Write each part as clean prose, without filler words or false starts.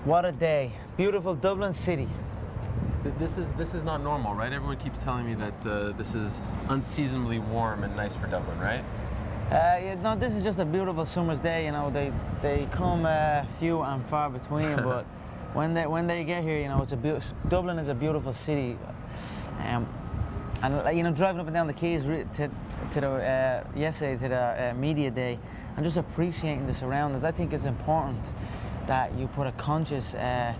What a day. Beautiful Dublin city. This is not normal, right? Everyone keeps telling me that this is unseasonably warm and nice for Dublin, right? Yeah, no, this is just a beautiful summer's day. You know, they come few and far between, but when they get here, you know, Dublin is a beautiful city. And you know, driving up and down the quays to the yesterday to the media day, and just appreciating the surroundings. I think it's important that you put a conscious effort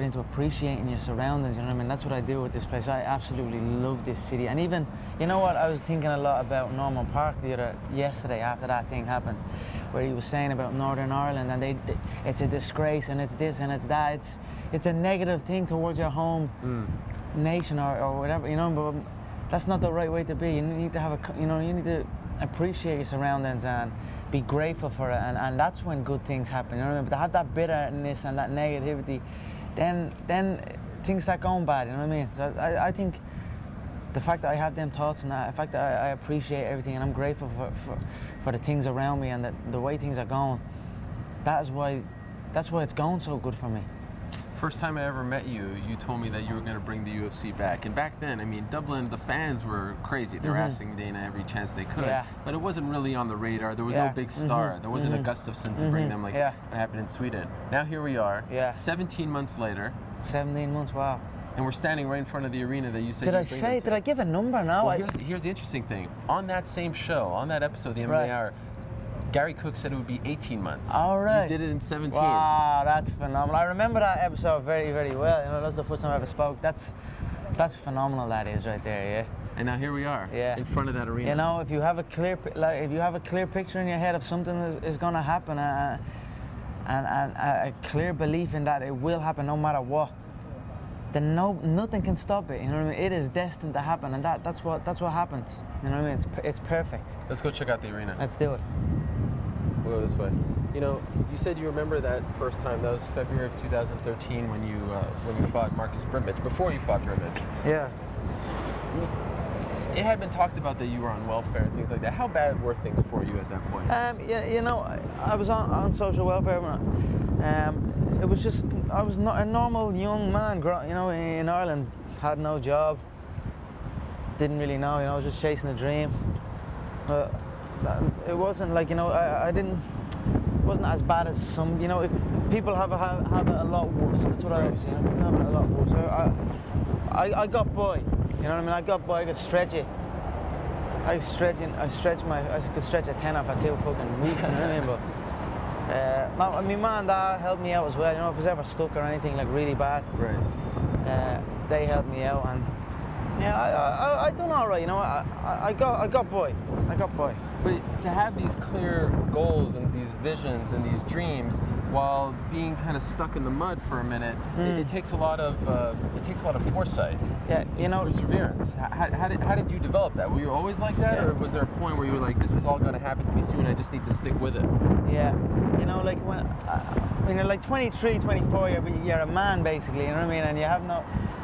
into appreciating your surroundings. You know what I mean? That's what I do with this place. I absolutely love this city. And even, you know what? I was thinking a lot about Norman Park yesterday after that thing happened, where he was saying about Northern Ireland and it's a disgrace and it's this and it's that. It's a negative thing towards your home nation or whatever. You know, but that's not the right way to be. You need to have you need to appreciate your surroundings and be grateful for it, and that's when good things happen. You know what I mean? But to have that bitterness and that negativity, then things start going bad. You know what I mean? So I think the fact that I have them thoughts and the fact that I appreciate everything and I'm grateful for the things around me and the way things are going, that's why it's going so good for me. First time I ever met you, you told me that you were going to bring the UFC back. And back then, I mean, Dublin, the fans were crazy. They were asking Dana every chance they could. Yeah. But it wasn't really on the radar. There was no big star. There wasn't a Gustafsson to bring them like what happened in Sweden. Now here we are, 17 months later. 17 months, wow. And we're standing right in front of the arena that you said Did I give a number now? Well, here's the interesting thing. On that same show, on that episode, the MMA Hour, Gary Cook said it would be 18 months. All right. You did it in 17. Wow, that's phenomenal. I remember that episode very, very well. You know, that's the first time I ever spoke. That's phenomenal. That is right there, yeah. And now here we are, in front of that arena. You know, if you have a clear picture in your head of something is going to happen, and a clear belief in that it will happen no matter what, then nothing can stop it. You know what I mean? It is destined to happen, and that's what happens. You know what I mean? It's perfect. Let's go check out the arena. Let's do it. We'll go this way. You know, you said you remember that first time. That was February of 2013 when you fought Marcus Brimage, before you fought Brimage. Yeah. It had been talked about that you were on welfare and things like that. How bad were things for you at that point? Yeah, you know, I was on social welfare. It was just, I was not a normal young man, you know, in Ireland. Had no job. Didn't really know, you know, I was just chasing a dream. It wasn't like, you know, it wasn't as bad as some, you know, people have it a lot worse. That's what I always say, you know, people have it a lot worse. I got by, you know what I mean? I got by, I could stretch it. I could stretch a 10 for 2 fucking weeks, you know what I mean? But, I mean, my and dad helped me out as well, you know, if I was ever stuck or anything like really bad. Right. They helped me out, and yeah, I done all right, you know. I got by. But to have these clear goals and these visions and these dreams while being kind of stuck in the mud for a minute, it takes a lot of foresight. Yeah, you know, perseverance. How did you develop that? Were you always like that, or was there a point where you were like, this is all going to happen to me soon, I just need to stick with it? Yeah, you know, like when you're like 23, 24, you're a man basically, you know what I mean? And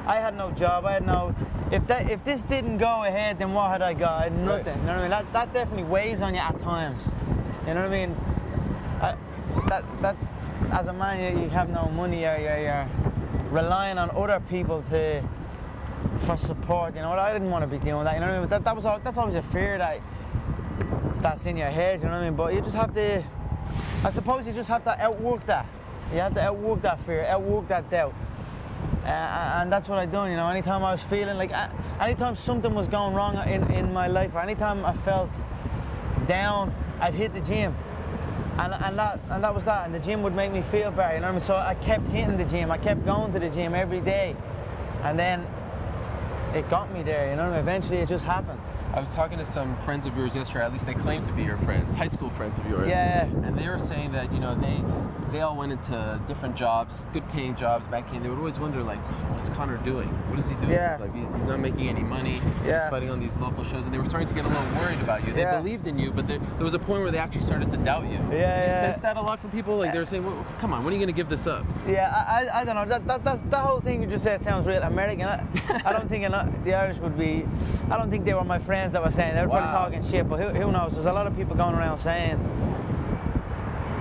I had no job, I had no. If this didn't go ahead, then what had I got? I had nothing. Right. You know what I mean? That definitely weighs on you at times. You know what I mean? That as a man, you have no money. You're relying on other people for support. You know what? I didn't want to be doing that. You know what I mean? But that's always a fear that's in your head. You know what I mean? But you just have to. I suppose you just have to outwork that. You have to outwork that fear, outwork that doubt. And that's what I done, you know. Anytime I was feeling like, anytime something was going wrong in my life, or anytime I felt down, I'd hit the gym, and that was that. And the gym would make me feel better, you know what I mean? So I kept hitting the gym, I kept going to the gym every day, and then it got me there, you know what I mean? Eventually it just happened. I was talking to some friends of yours yesterday, at least they claim to be your friends, high school friends of yours. Yeah. And they were saying that, you know, they all went into different jobs, good paying jobs back in. They would always wonder, like, what's Conor doing? What is he doing? Yeah. He's not making any money. Yeah. He's fighting on these local shows. And they were starting to get a little worried about you. They believed in you, but there was a point where they actually started to doubt you. Yeah, yeah. You sense that a lot from people? Like, they were saying, well, come on, when are you going to give this up? Yeah, I don't know. That whole thing you just said sounds real American. I don't think the Irish would be, I don't think they were my friends that were saying, they were probably talking shit, but who knows? There's a lot of people going around saying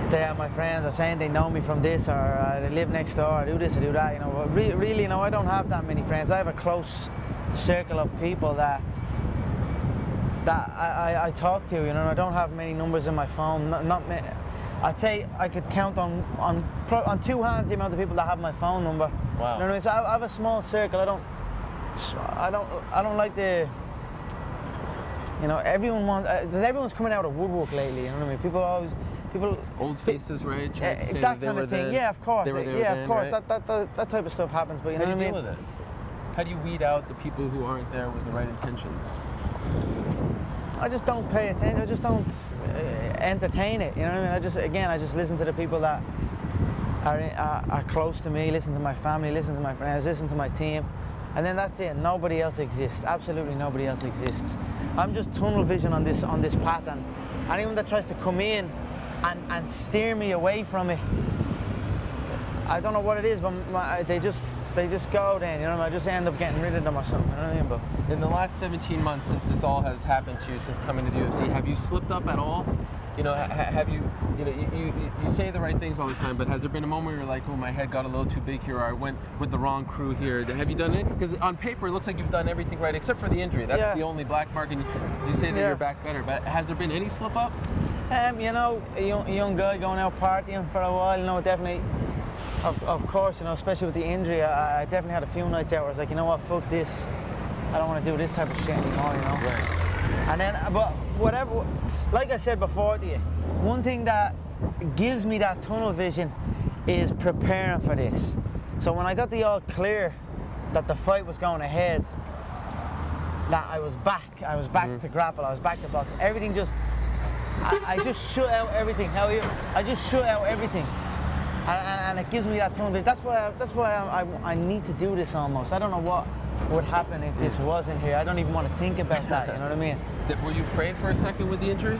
they are my friends, are saying they know me from this, or they live next door, or do this or do that, you know. But really, you know, I don't have that many friends. I have a close circle of people that I talk to, you know. I don't have many numbers in my phone. Not many. I'd say I could count on two hands the amount of people that have my phone number. Wow. You know what I mean? So I have a small circle. I don't like the. You know, everyone's coming out of woodwork lately. You know what I mean? People. Old faces, right? That kind of thing. Yeah, of course. Yeah, of course. Right? That type of stuff happens. But you know what I mean? How do you deal with it? How do you weed out the people who aren't there with the right intentions? I just don't pay attention. I just don't entertain it. You know what I mean? I just listen to the people that are close to me. Listen to my family. Listen to my friends. Listen to my team. And then that's it. Nobody else exists. Absolutely nobody else exists. I'm just tunnel vision on this path, and anyone that tries to come in and steer me away from it, I don't know what it is, but they just go then, you know. I just end up getting rid of them or something. You know what I mean? But in the last 17 months since this all has happened to you, since coming to the UFC, have you slipped up at all? You know, have you, you know, you say the right things all the time, but has there been a moment where you're like, oh, my head got a little too big here, or I went with the wrong crew here? Have you done it? Because on paper, it looks like you've done everything right, except for the injury. That's the only black mark, and you say that you're back better. But has there been any slip up? You know, a young guy going out partying for a while, you know, definitely. Of course, you know, especially with the injury, I definitely had a few nights out where I was like, you know what, fuck this. I don't want to do this type of shit anymore, you know. Right. And then, but whatever, like I said before to you, one thing that gives me that tunnel vision is preparing for this. So when I got the all clear that the fight was going ahead, that I was back to grapple, I was back to box, everything just, I just shut out everything. How are you? I just shut out everything. And it gives me that tunnel vision. That's why I need to do this almost. I don't know what would happen if this wasn't here. I don't even want to think about that, you know what I mean? Were you afraid for a second with the injury?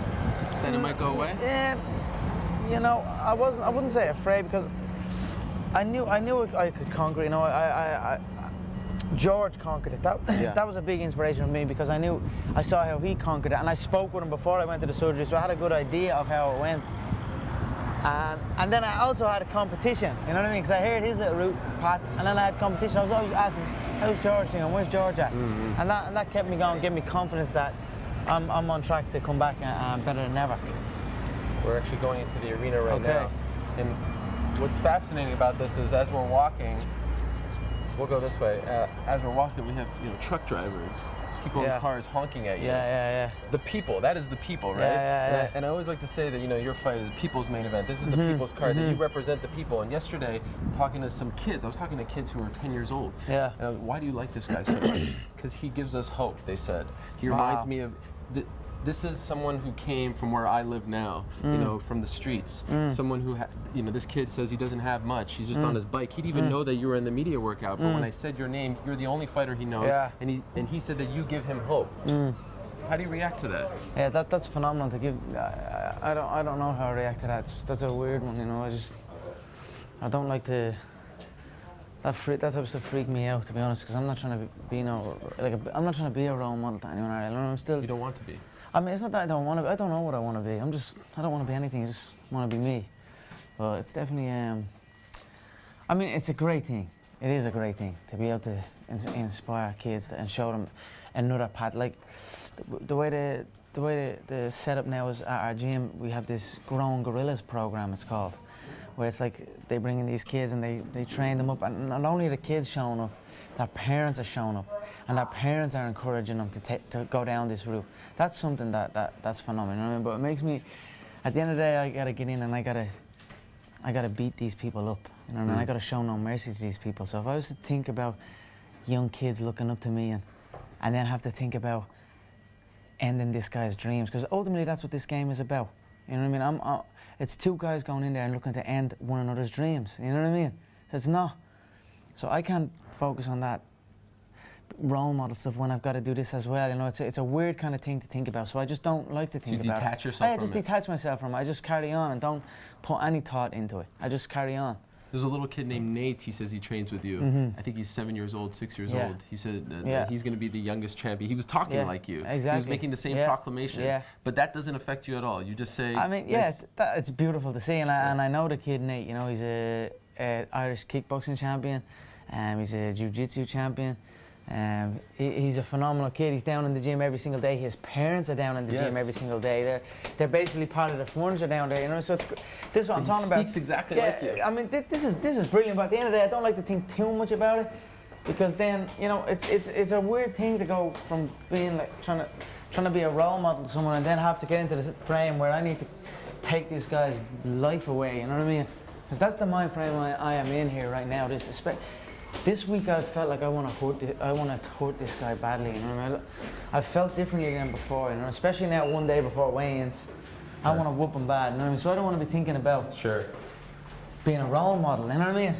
That it might go away? Yeah, you know, I wouldn't say afraid, because I knew I could conquer, you know. George conquered it. That was a big inspiration for me, because I saw how he conquered it, and I spoke with him before I went to the surgery, so I had a good idea of how it went. And then I also had a competition, you know what I mean? Because I heard his little route path, and then I had competition. I was always asking, how's George doing? Where's George at? Mm-hmm. And that kept me going, gave me confidence that I'm on track to come back better than ever. We're actually going into the arena right now. And what's fascinating about this is, as we're walking, we'll go this way. As we're walking, we have truck drivers, people in cars honking at you. Yeah. The people, that is the people, right? Yeah. And I always like to say that, your fight is the people's main event. This is the people's card, that you represent the people. And yesterday, talking to some kids, I was talking to kids who are 10 years old. Yeah. And I was, why do you like this guy so much? Because he gives us hope, they said. He reminds me of, this is someone who came from where I live now, from the streets. Someone who, this kid says he doesn't have much. He's just on his bike. He'd even know that you were in the media workout, but when I said your name, you're the only fighter he knows, and he said that you give him hope. How do you react to that? Yeah, that's phenomenal to give. I don't know how I react to that. That's a weird one, I don't like to. That type of stuff freaked me out, to be honest, because I'm not trying to be I'm not trying to be a role model to anyone. I'm still. You don't want to be. I mean, it's not that I don't want to be. I don't know what I want to be. I don't want to be anything. I just want to be me. But it's definitely. I mean, it's a great thing. It is a great thing to be able to inspire kids and show them another path. Like the way the setup now is at our gym, we have this Growing Gorillas program, it's called, where it's like they bring in these kids and they train them up, and not only are the kids showing up, their parents are showing up, and their parents are encouraging them to go down this route. That's something that's phenomenal. You know what I mean? But it makes me, at the end of the day, I gotta get in and I gotta beat these people up. You know what I mean? I gotta show no mercy to these people. So if I was to think about young kids looking up to me and then have to think about ending this guy's dreams, because ultimately that's what this game is about. You know what I mean? It's two guys going in there and looking to end one another's dreams. You know what I mean? It's not. So I can't focus on that role model stuff when I've got to do this as well. It's a weird kind of thing to think about. So I just don't like to think about it. Detach yourself from it? I just detach myself from it. I just carry on and don't put any thought into it. I just carry on. There's a little kid named Nate. He says he trains with you. I think he's 7 years old, 6 years old. He said that he's going to be the youngest champion. He was talking like you. Exactly. He was making the same proclamations. But that doesn't affect you at all. You just say. I mean, it's beautiful to see, and I know the kid Nate. You know, he's a Irish kickboxing champion. He's a jiu-jitsu champion. He's a phenomenal kid. He's down in the gym every single day. His parents are down in the gym every single day. They're basically part of the furniture down there, you know. So this is what I'm talking about. He speaks exactly like you. I mean, this is brilliant. But at the end of the day, I don't like to think too much about it, because then, you know, it's a weird thing to go from being like trying to be a role model to someone and then have to get into the frame where I need to take this guy's life away. You know what I mean? Because that's the mind frame I am in here right now. This week I felt like I want to hurt this guy badly. You know what I mean? I felt differently than before. You know, especially now 1 day before weigh-ins, I want to whoop him bad. You know what I mean? So I don't want to be thinking about being a role model. You know what I mean?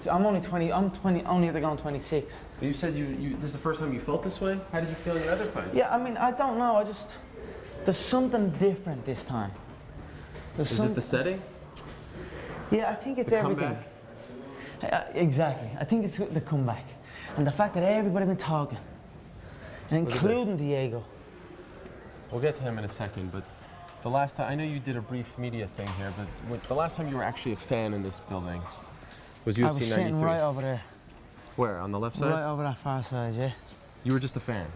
I'm only 20. I'm 20. Only at the going 26. But you said this is the first time you felt this way. How did you feel in your other fights? Yeah, I mean, I don't know. There's something different this time. Is it the setting? Yeah, I think it's the everything. Comeback? Exactly. I think it's the comeback. And the fact that everybody been talking, and including Diego. We'll get to him in a second, but the last time, I know you did a brief media thing here, but the last time you were actually a fan in this building was UFC 93. I was sitting right over there. Where, on the left side? Right over that far side, yeah. You were just a fan?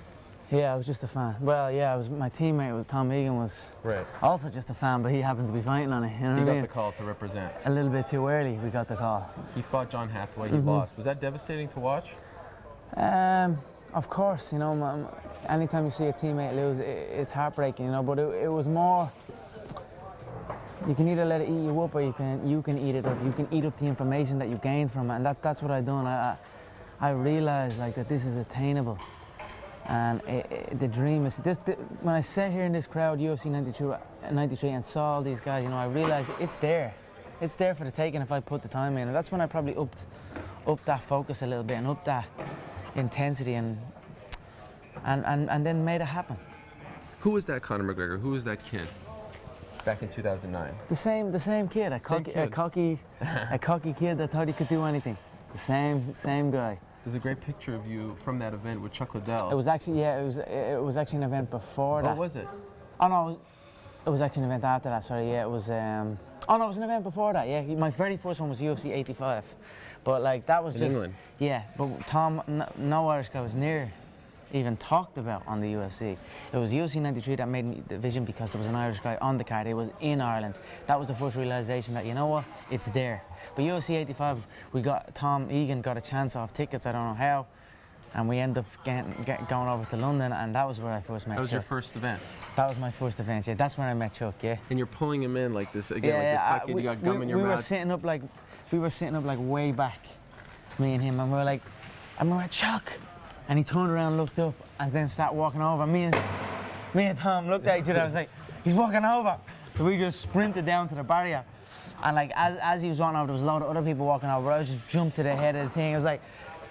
Yeah, I was just a fan. Well, yeah, my teammate Tom Egan was also just a fan, but he happened to be fighting on it. You know he what I mean? Got the call to represent. A little bit too early, we got the call. He fought John Hathaway, he lost. Was that devastating to watch? Of course, you know, anytime you see a teammate lose, it's heartbreaking, you know, but it was more, you can either let it eat you up or you can eat it up. You can eat up the information that you gained from it, and that's what I've done. I realized like that this is attainable. And the dream is this. When I sat here in this crowd, UFC 93, and saw all these guys, you know, I realized it's there. It's there for the taking if I put the time in. And that's when I probably upped that focus a little bit and upped that intensity and then made it happen. Who was that Conor McGregor? Who was that kid back in 2009? The same kid, a cocky kid that thought he could do anything. The same guy. There's a great picture of you from that event with Chuck Liddell. It was actually, it was actually an event before that. Oh, was it? Oh no, it was actually an event after that. Sorry, yeah, it was. Oh no, it was an event before that. Yeah, my very first one was UFC 85, but like that was in just England. Yeah, but Tom, no Irish guy was near even talked about on the UFC. It was UFC 93 that made me the vision because there was an Irish guy on the card. It was in Ireland. That was the first realization that, you know what, it's there. But UFC 85, Tom Egan got a chance off tickets, I don't know how, and we ended up going over to London, and that was where I first met Chuck. That was your first event? That was my first event, yeah. That's when I met Chuck, yeah. And you're pulling him in like this, again, like this pocket, you got gum in your mouth. We were sitting up like way back, me and him, and we were like, Chuck. And he turned around, looked up, and then started walking over. Me and Tom looked at each other. I was like, he's walking over. So we just sprinted down to the barrier. And like, as he was walking over, there was a lot of other people walking over. I just jumped to the head of the thing. I was like,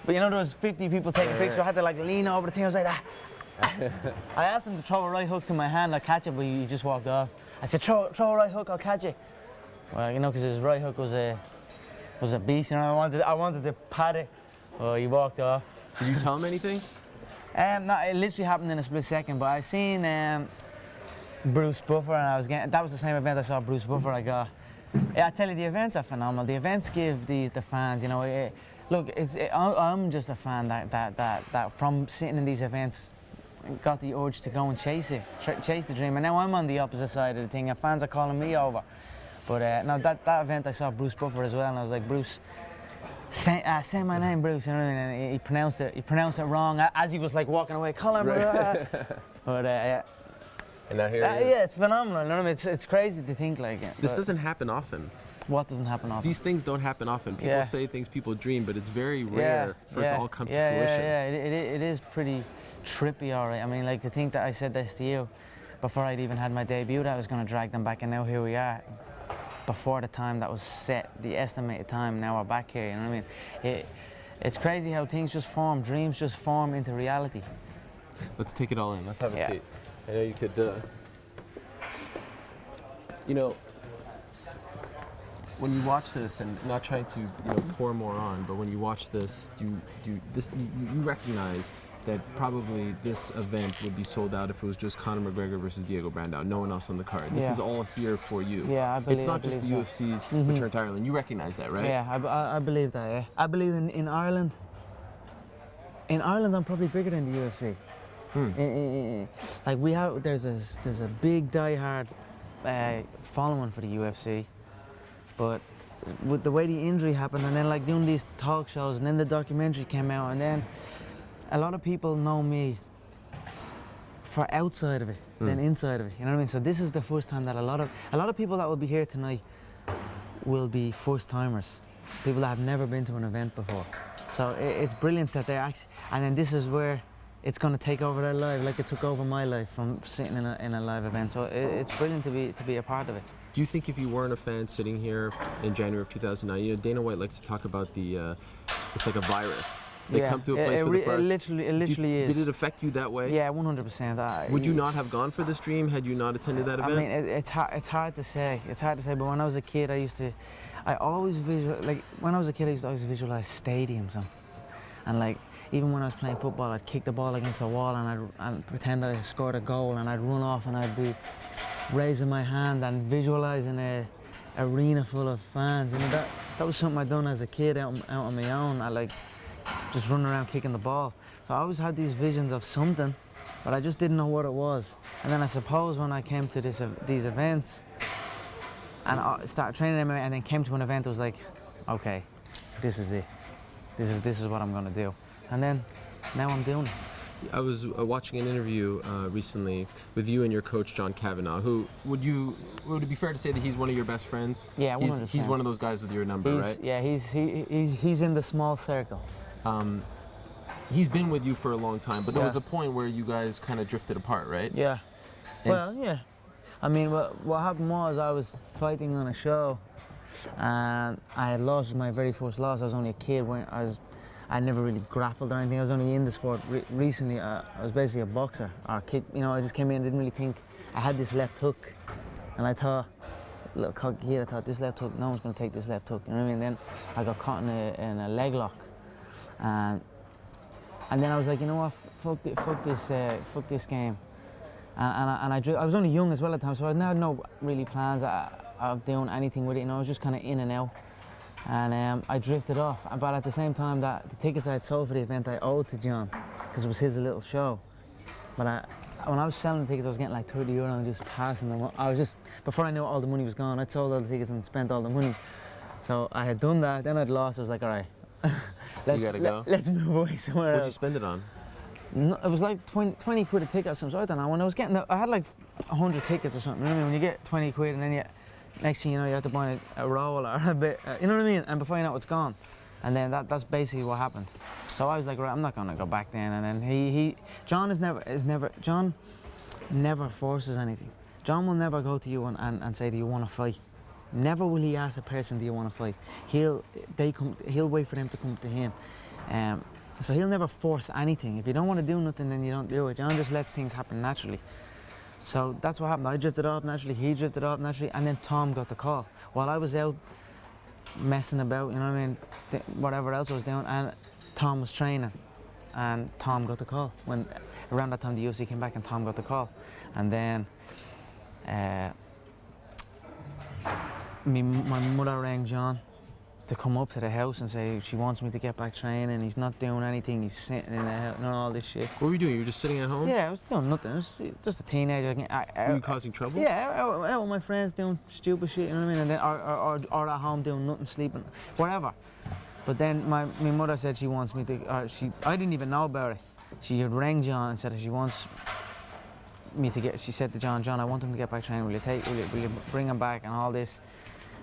but you know, there was 50 people taking pictures. So I had to like lean over the thing. I was like, I asked him to throw a right hook to my hand. I'll catch it, but he just walked off. I said, throw a right hook, I'll catch it. Well, you know, because his right hook was a beast. You know, I wanted to pat it. Oh, he walked off. Did you tell him anything? No, it literally happened in a split second, but I seen Bruce Buffer, and that was the same event I saw Bruce Buffer. I tell you, the events are phenomenal. The events give the fans, you know, look, I'm just a fan that from sitting in these events got the urge to go and chase the dream, and now I'm on the opposite side of the thing, and fans are calling me over. But no, that event I saw Bruce Buffer as well, and I was like, Bruce, say my name, Bruce, you know what I mean? And he pronounced it wrong as he was like walking away. Call him, but yeah. And now here yeah, it's phenomenal. You know what I mean? It's crazy to think like it. This doesn't happen often. What doesn't happen often? These things don't happen often. People say things people dream, but it's very rare for it to all come to fruition. Yeah, it is pretty trippy, all right. I mean, like to think that I said this to you before I'd even had my debut, that I was going to drag them back, and now here we are. Before the time that was set, the estimated time, now we're back here, you know what I mean? It's crazy how things just form, dreams just form into reality. Let's take it all in, let's have a seat. I know you could, you know, when you watch this, and not trying to pour more on, but when you watch this, you recognize that probably this event would be sold out if it was just Conor McGregor versus Diego برانداو, no one else on the card. This is all here for you. Yeah, I believe. It's not just the UFC's return to Ireland. You recognize that, right? Yeah, I believe that. Yeah, I believe in Ireland. In Ireland, I'm probably bigger than the UFC. Like there's a big diehard following for the UFC, but with the way the injury happened, and then like doing these talk shows, and then the documentary came out, and then a lot of people know me for outside of it than inside of it. You know what I mean? So this is the first time that a lot of people that will be here tonight will be first timers, people that have never been to an event before. So it's brilliant that they're actually, and then this is where it's going to take over their life, like it took over my life from sitting in a live event. So it's brilliant to be a part of it. Do you think if you weren't a fan sitting here in January of 2009, Dana White likes to talk about it's like a virus. They come to a place for the first. It literally is. Did it affect you that way? Yeah, 100%. Would you not have gone for this dream had you not attended that event? I mean, it's hard to say. It's hard to say. But when I was a kid, I always always visualize stadiums and like even when I was playing football, I'd kick the ball against the wall and I'd pretend that I scored a goal, and I'd run off and I'd be raising my hand and visualizing a arena full of fans. And that was something I'd done as a kid out on my own. I like just running around kicking the ball. So I always had these visions of something, but I just didn't know what it was. And then I suppose when I came to these events and I started training MMA and then came to an event, it was like, okay, this is it. This is what I'm gonna do. And then now I'm doing it. I was watching an interview recently with you and your coach John Kavanagh. Who would it be fair to say that he's one of your best friends? Yeah, 100%. He's one of those guys with your number, right? Yeah, he's in the small circle. He's been with you for a long time, but there was a point where you guys kind of drifted apart, right? Yeah. Well, yeah. I mean, what happened was I was fighting on a show, and I had lost my very first loss. I was only a kid when I never really grappled or anything. I was only in the sport recently. I was basically a boxer or a kid. I just came in, didn't really think. I had this left hook, and I thought, little cocky kid, I thought this left hook, no one's going to take this left hook. You know what I mean? Then I got caught in a leg lock, and then I was like, you know what? Fuck this game. And I was only young as well at the time, so I had no really plans of doing anything with it. I was just kind of in and out. And I drifted off, but at the same time that the tickets I had sold for the event I owed to John, because it was his little show. But when I was selling the tickets, I was getting like €30 and just passing them. Before I knew all the money was gone, I'd sold all the tickets and spent all the money. So I had done that, then I'd lost. I was like, all right, let's move away somewhere else. What'd you spend it on? It was like 20 quid a ticket or something, so I don't know. When I was getting I had like 100 tickets or something. You know what I mean? When you get 20 quid and then next thing you know, you have to buy a roll or a bit, you know what I mean? And before you know it, it's gone. And then that's basically what happened. So I was like, right, I'm not gonna go back then. And then John never forces anything. John will never go to you and say, do you want to fight? Never will he ask a person, do you want to fight? He'll wait for them to come to him. So he'll never force anything. If you don't want to do nothing, then you don't do it. John just lets things happen naturally. So that's what happened. I drifted off naturally, he drifted off naturally, and then Tom got the call. While I was out messing about, you know what I mean, whatever else I was doing, and Tom was training, and Tom got the call. When around that time the UFC came back and Tom got the call. And then my mother rang John to come up to the house and say she wants me to get back training. He's not doing anything. He's sitting in the house and all this shit. What were you doing? You were just sitting at home? Yeah, I was doing nothing. I was just a teenager. Were you causing trouble? Yeah, out with my friends doing stupid shit. You know what I mean? And then or at home doing nothing, sleeping, whatever. But then my mother said she wants me to. I didn't even know about it. She had rang John and said that she wants me to get. She said to John, I want him to get back training. Will you bring him back and all this?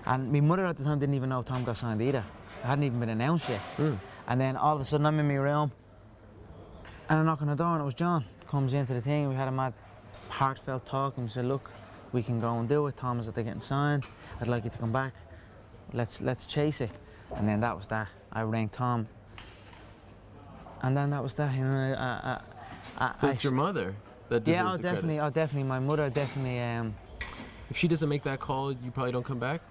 And my mother at the time didn't even know Tom got signed either. It hadn't even been announced yet. And then all of a sudden I'm in my room and I knock on the door and it was John. Comes into the thing, we had a mad heartfelt talk and we said, look, we can go and do it. Tom is that they're getting signed. I'd like you to come back. Let's chase it. And then that was that. I rang Tom. And then that was that. You know, so it's your mother that deserves the credit. Definitely. My mother definitely. If she doesn't make that call, you probably don't come back?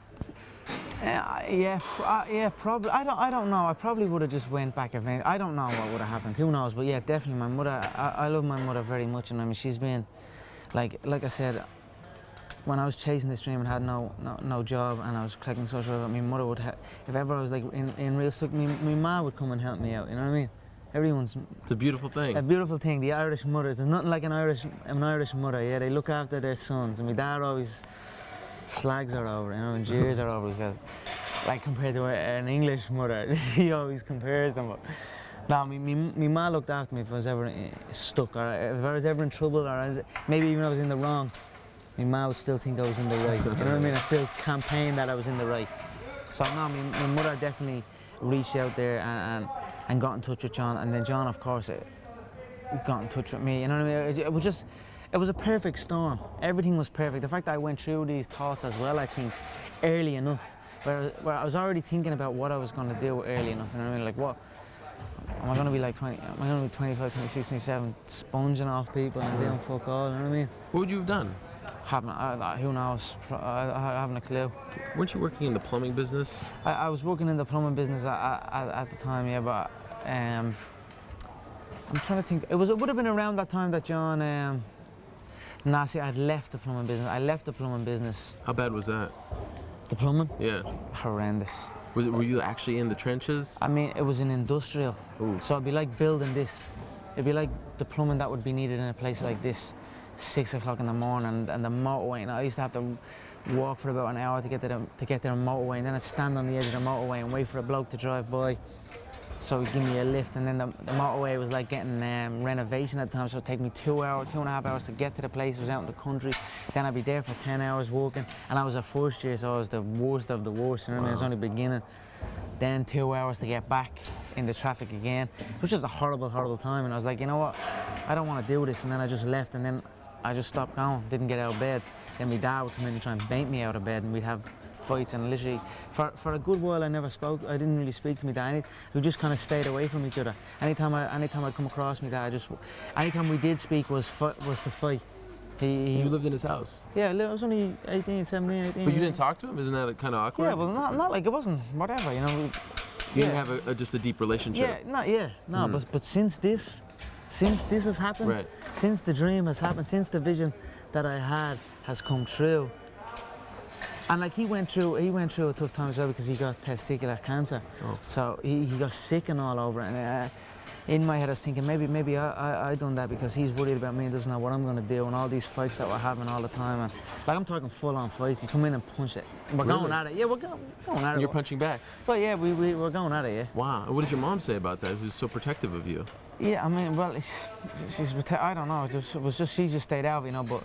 Yeah, probably. I don't know. I probably would have just went back eventually. I don't know what would have happened. Who knows? But yeah, definitely my mother. I love my mother very much, and I mean she's been, like I said, when I was chasing this dream and had no job and I was collecting social work, my mother would if ever I was like in real stuff, my ma would come and help me out. You know what I mean? It's a beautiful thing. A beautiful thing. The Irish mothers. There's nothing like an Irish mother. Yeah, they look after their sons, and my dad always slags her over, you know, and jeers her over because, like, compared to an English mother, he always compares them. But no, my ma looked after me if I was ever stuck, or if I was ever in trouble, or maybe even if I was in the wrong, my ma would still think I was in the right. You know what I mean? I still campaigned that I was in the right. So no, my mother definitely reached out there and got in touch with John, and then John, of course, got in touch with me. You know what I mean? It was a perfect storm. Everything was perfect. The fact that I went through these thoughts as well, I think, early enough, where I was already thinking about what I was going to do early enough. You know what I mean? Like, what? Am I going to be like 20? Am I going to be 25, 26, 27, sponging off people and doing fuck all? You know what I mean? What would you have done? Who knows? I haven't a clue. Weren't you working in the plumbing business? I was working in the plumbing business at the time, yeah, but I'm trying to think. It would have been around that time that John. Nah, see, I'd left the plumbing business. I left the plumbing business. How bad was that? The plumbing? Yeah. Horrendous. Were you actually in the trenches? I mean, it was an industrial. Ooh. So it'd be like building this. It'd be like the plumbing that would be needed in a place like this, 6 o'clock in the morning, and the motorway. And I used to have to walk for about an hour to get to the motorway, and then I'd stand on the edge of the motorway and wait for a bloke to drive by. So he'd give me a lift, and then the motorway was like getting renovation at the time, so it'd take me 2.5 hours to get to the place. It was out in the country. Then I'd be there for 10 hours walking, and I was a first year, so I was the worst of the worst. You know what I mean? It was only beginning. Then 2 hours to get back in the traffic again. It was just a horrible, horrible time, and I was like, you know what? I don't want to do this, and then I just left, and then I just stopped going, didn't get out of bed. Then my dad would come in and try and bait me out of bed, and we'd have fights, and literally for a good while I didn't really speak to my dad. We just kind of stayed away from each other. Anytime I'd come across my dad, anytime we did speak was to fight. You lived in his house? Yeah, I was only 18, 17, 18. But you didn't talk to him? Isn't that kind of awkward? Yeah, well, not like it wasn't, whatever, you know. You didn't have just a deep relationship? No, but since this has happened, right. Since the dream has happened, since the vision that I had has come true, and like he went through a tough time as well because he got testicular cancer. Oh. So he got sick and all over, and in my head I was thinking maybe I done that because he's worried about me and doesn't know what I'm going to do, and all these fights that we're having all the time, and like I'm talking full on fights. He come in and punch it. We're going at it. Yeah, we're going at it. You're punching back? Well, yeah, we're going at it, yeah. Wow. What does your mom say about that, who's so protective of you? Yeah, I mean, well, I don't know. She just stayed out, you know, but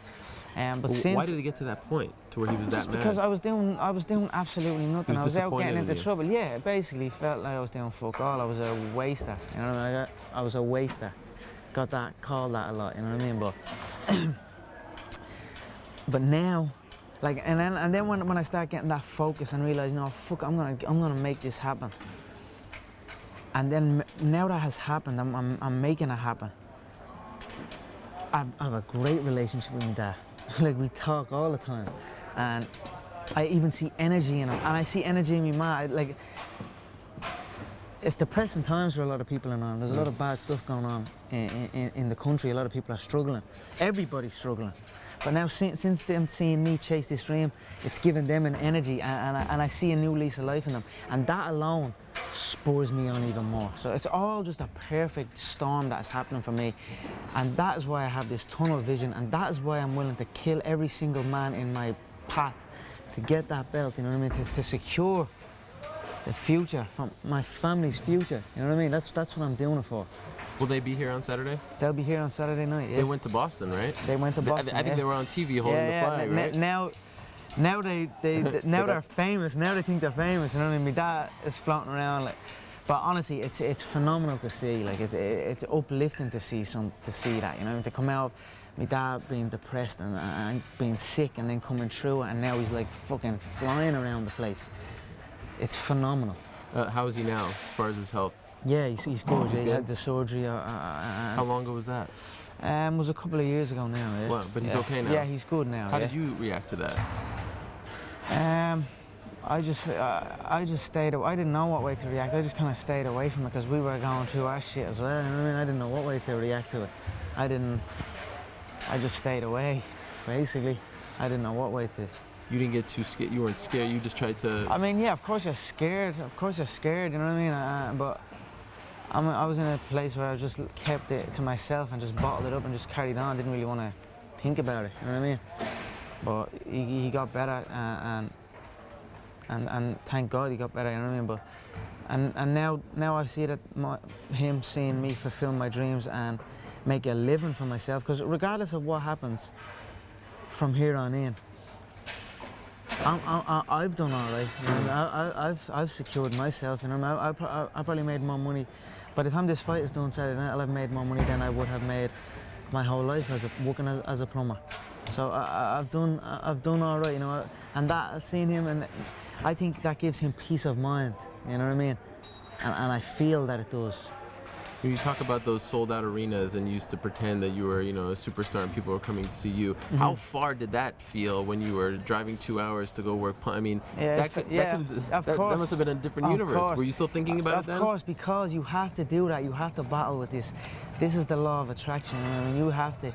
since, why did it get to that point, to where he was that mad? Because I was doing absolutely nothing. I was out getting into trouble. Yeah, it basically felt like I was doing fuck all. I was a waster. You know what I mean? I was a waster. Called that a lot. You know what I mean? But now, like, and then when I start getting that focus and realize, you know, fuck, I'm gonna make this happen. And then now that has happened, I'm making it happen. I have a great relationship with my dad. Like, we talk all the time, and I even see energy in him, and I see energy in my ma. Like, it's depressing times for a lot of people in Ireland. There's a lot of bad stuff going on in the country. A lot of people are struggling. Everybody's struggling. But now, since them seeing me chase this dream, it's given them an energy, and I see a new lease of life in them, and that alone spurs me on even more. So it's all just a perfect storm that's happening for me, and that is why I have this tunnel vision, and that is why I'm willing to kill every single man in my path to get that belt. You know what I mean? To secure the future, from my family's future. You know what I mean? That's what I'm doing it for. Will they be here on Saturday? They'll be here on Saturday night, yeah. They went to Boston, right? They went to Boston, I think they were on TV holding the flag, right? Now they're famous. Now they think they're famous. You know what I mean? My dad is floating around, like. But honestly, it's phenomenal to see. Like, it's uplifting to see that. You know, to come out, my dad being depressed and being sick, and then coming through it, and now he's like fucking flying around the place. It's phenomenal. How is he now, as far as his health? Yeah, he's good. He had the surgery. How long ago was that? It was a couple of years ago now. Yeah. Well, but he's okay now. Yeah, he's good now. How did you react to that? I just stayed away. I didn't know what way to react. I just kind of stayed away from it because we were going through our shit as well. You know what I mean? I didn't know what way to react to it. I just stayed away, basically. I didn't know what way to. You didn't get too scared. You weren't scared. You just tried to. I mean, yeah, of course you're scared. Of course you're scared. You know what I mean? But I was in a place where I just kept it to myself and just bottled it up and just carried on. Didn't really want to think about it. You know what I mean? But he got better, and thank God he got better. You know what I mean? But and now I see that him seeing me fulfill my dreams and make a living for myself. Because regardless of what happens from here on in, I've done all right. You know, I've secured myself. You know, I probably made more money. By the time this fight is done Saturday night, I'll have made more money than I would have made my whole life working as a plumber. So I've done all right. You know, and that seeing him, and I think that gives him peace of mind. You know what I mean? And I feel that it does. When you talk about those sold-out arenas and you used to pretend that you were, you know, a superstar and people were coming to see you, how far did that feel when you were driving 2 hours to go work? I mean, that must have been a different universe. Were you still thinking about it then? Of course, because you have to do that. You have to battle with this. This is the law of attraction. I mean, you have to,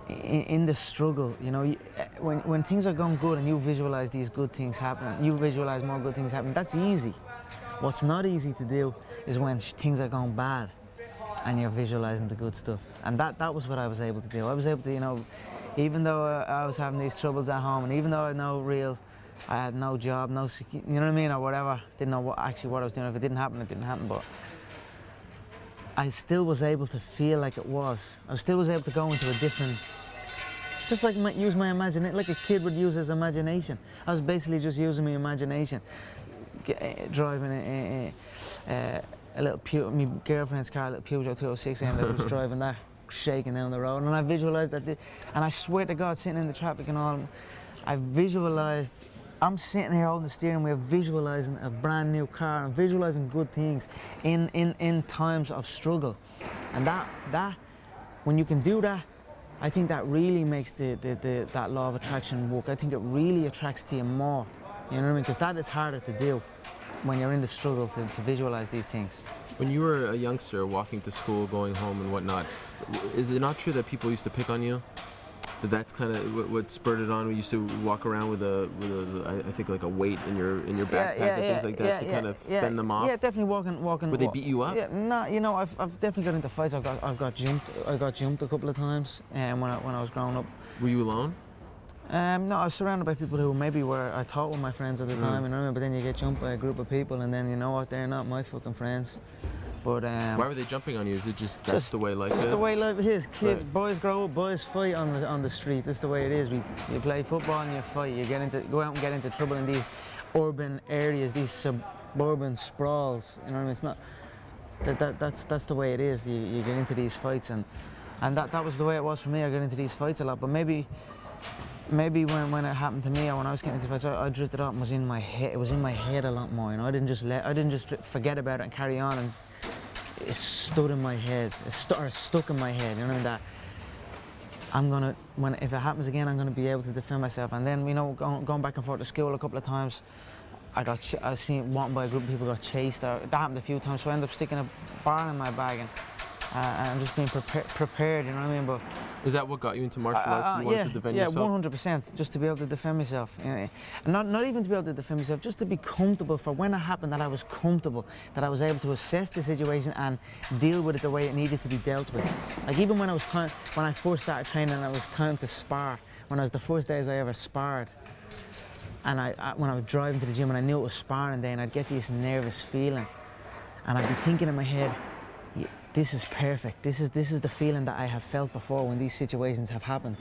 in the struggle, you know, when things are going good and you visualize these good things happening, you visualize more good things happening, that's easy. What's not easy to do is when things are going bad and you're visualizing the good stuff. And that was what I was able to do. I was able to, you know, even though I was having these troubles at home, and even though I had no job, you know what I mean, or whatever, didn't know what I was doing. If it didn't happen, it didn't happen. But I still was able to feel like it was. I still was able to go into a different, just like use my imagination, like a kid would use his imagination. I was basically just using my imagination. Driving a little my girlfriend's car, a little Peugeot 206, and I was driving that, shaking down the road, and I visualised that, and I swear to God, sitting in the traffic and all, I visualised, I'm sitting here holding the steering wheel, visualising a brand new car, and visualising good things in times of struggle, and that when you can do that, I think that really makes that law of attraction work. I think it really attracts to you more. You know what I mean? Because that is harder to do when you're in the struggle to visualize these things. When you were a youngster walking to school, going home and whatnot, is it not true that people used to pick on you? That's kind of what spurred it on. We used to walk around with I think like a weight in your backpack and things like that to kind of fend them off. Yeah, definitely walking. Would they beat you up? Yeah, no, you know, I've definitely got into fights. I got jumped a couple of times, when I was growing up. Were you alone? No, I was surrounded by people who maybe I thought were my friends at the time, you know, but then you get jumped by a group of people, and then you know what, they're not my fucking friends. But why were they jumping on you? Is it that's the way life is? Just the way life is. Kids, boys grow up, boys fight on the street. That's the way it is. You play football and you fight. You go out and get into trouble in these urban areas, these suburban sprawls. You know what I mean? It's not. That's the way it is. You get into these fights, and that was the way it was for me. I got into these fights a lot, but maybe when it happened to me, or when I was getting into fights, I drifted out and was in my head. It was in my head a lot more, you know. I didn't just forget about it and carry on, and it stood in my head. It stuck in my head, you know, that if it happens again, I'm gonna be able to defend myself. And then, you know, going back and forth to school a couple of times, I was seen wanted by a group of people, got chased. That happened a few times, so I ended up sticking a bar in my bag and just being prepared, you know what I mean? But is that what got you into martial arts? You wanted to defend yourself? Yeah, 100%. Just to be able to defend myself. You know, not even to be able to defend myself, just to be comfortable for when it happened, that I was comfortable, that I was able to assess the situation and deal with it the way it needed to be dealt with. Like even when I first started training, and it was time to spar. When I was the first days I ever sparred, and when I was driving to the gym and I knew it was sparring day, and I'd get this nervous feeling, and I'd be thinking in my head, this is perfect. This is the feeling that I have felt before when these situations have happened.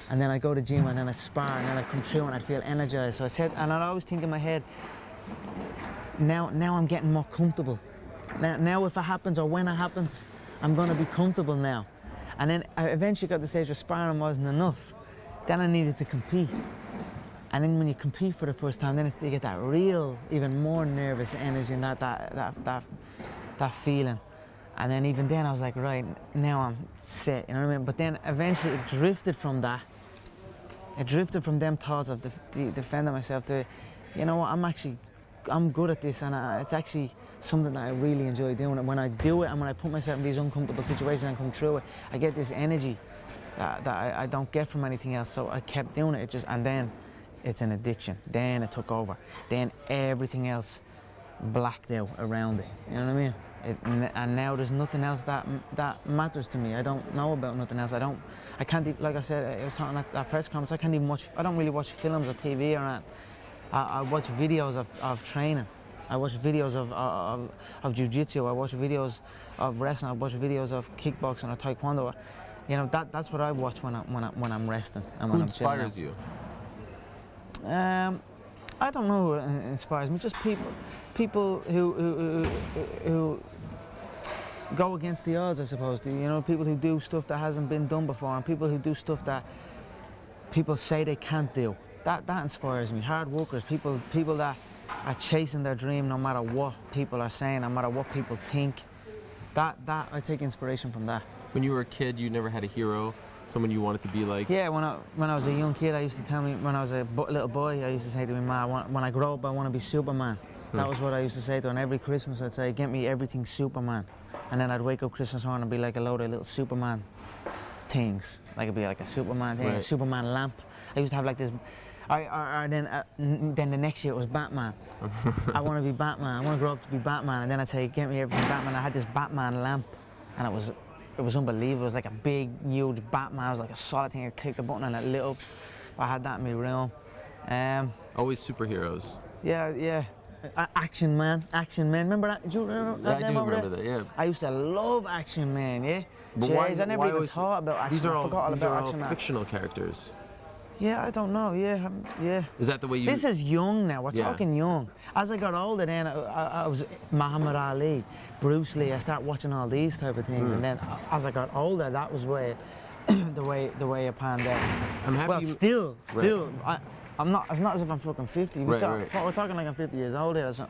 And then I go to the gym and then I spar and then I come through and I'd feel energized. So I said, and I'd always think in my head, now I'm getting more comfortable. Now if it happens or when it happens, I'm gonna be comfortable now. And then I eventually got to the stage where sparring wasn't enough. Then I needed to compete. And then when you compete for the first time, then you get that real, even more nervous energy and that feeling. And then even then I was like, right, now I'm set, you know what I mean? But then eventually it drifted from that. It drifted from them thoughts of defending myself to you know what, I'm good at this, and it's actually something that I really enjoy doing. And when I do it, and when I put myself in these uncomfortable situations and come through it, I get this energy that I don't get from anything else. So I kept doing it, and then it's an addiction. Then it took over. Then everything else blacked out around it. You know what I mean? And now there's nothing else that matters to me. I don't know about nothing else. I can't, like I said, I was talking at that press conference, I don't really watch films or TV or anything. I watch videos of training. I watch videos of jiu-jitsu. I watch videos of wrestling. I watch videos of kickboxing or taekwondo. You know, that's what I watch when I'm resting and when Who I'm chilling. inspires you? I don't know who inspires me. Just people who go against the odds, I suppose. You know, people who do stuff that hasn't been done before, and people who do stuff that people say they can't do. That inspires me. Hard workers, people that are chasing their dream no matter what people are saying, no matter what people think. That I take inspiration from that. When you were a kid, you never had a hero, someone you wanted to be like? Yeah, when I was a young kid, I used to tell me, when I was a little boy, I used to say to my mom, when I grow up, I want to be Superman. That was what I used to say to her. And every Christmas, I'd say, get me everything Superman. And then I'd wake up Christmas morning and be like a load of little Superman things. Like it'd be like a Superman thing, a Superman lamp. I used to have like this. Then the next year it was Batman. I want to be Batman. I want to grow up to be Batman. And then I'd say, get me everything Batman. I had this Batman lamp, and it was unbelievable. It was like a big, huge Batman. It was like a solid thing. I clicked the button and it lit up. I had that in my room. Always superheroes. Yeah. Action Man. Remember that? Do you remember that? Yeah, I do remember that. Yeah. I used to love Action Man. Yeah. But Jeez, I never even thought about Action. These are all, I forgot all these about are Action all Man. fictional characters. Yeah, I don't know. Yeah. Is that the way you? This is young now. We're talking young. As I got older, then I was Muhammad Ali, Bruce Lee. I started watching all these type of things, and then as I got older, that was where the way it panned out. I'm happy. Well, still, I'm not. It's not as if I'm fucking 50. We're talking like I'm 50 years old here. So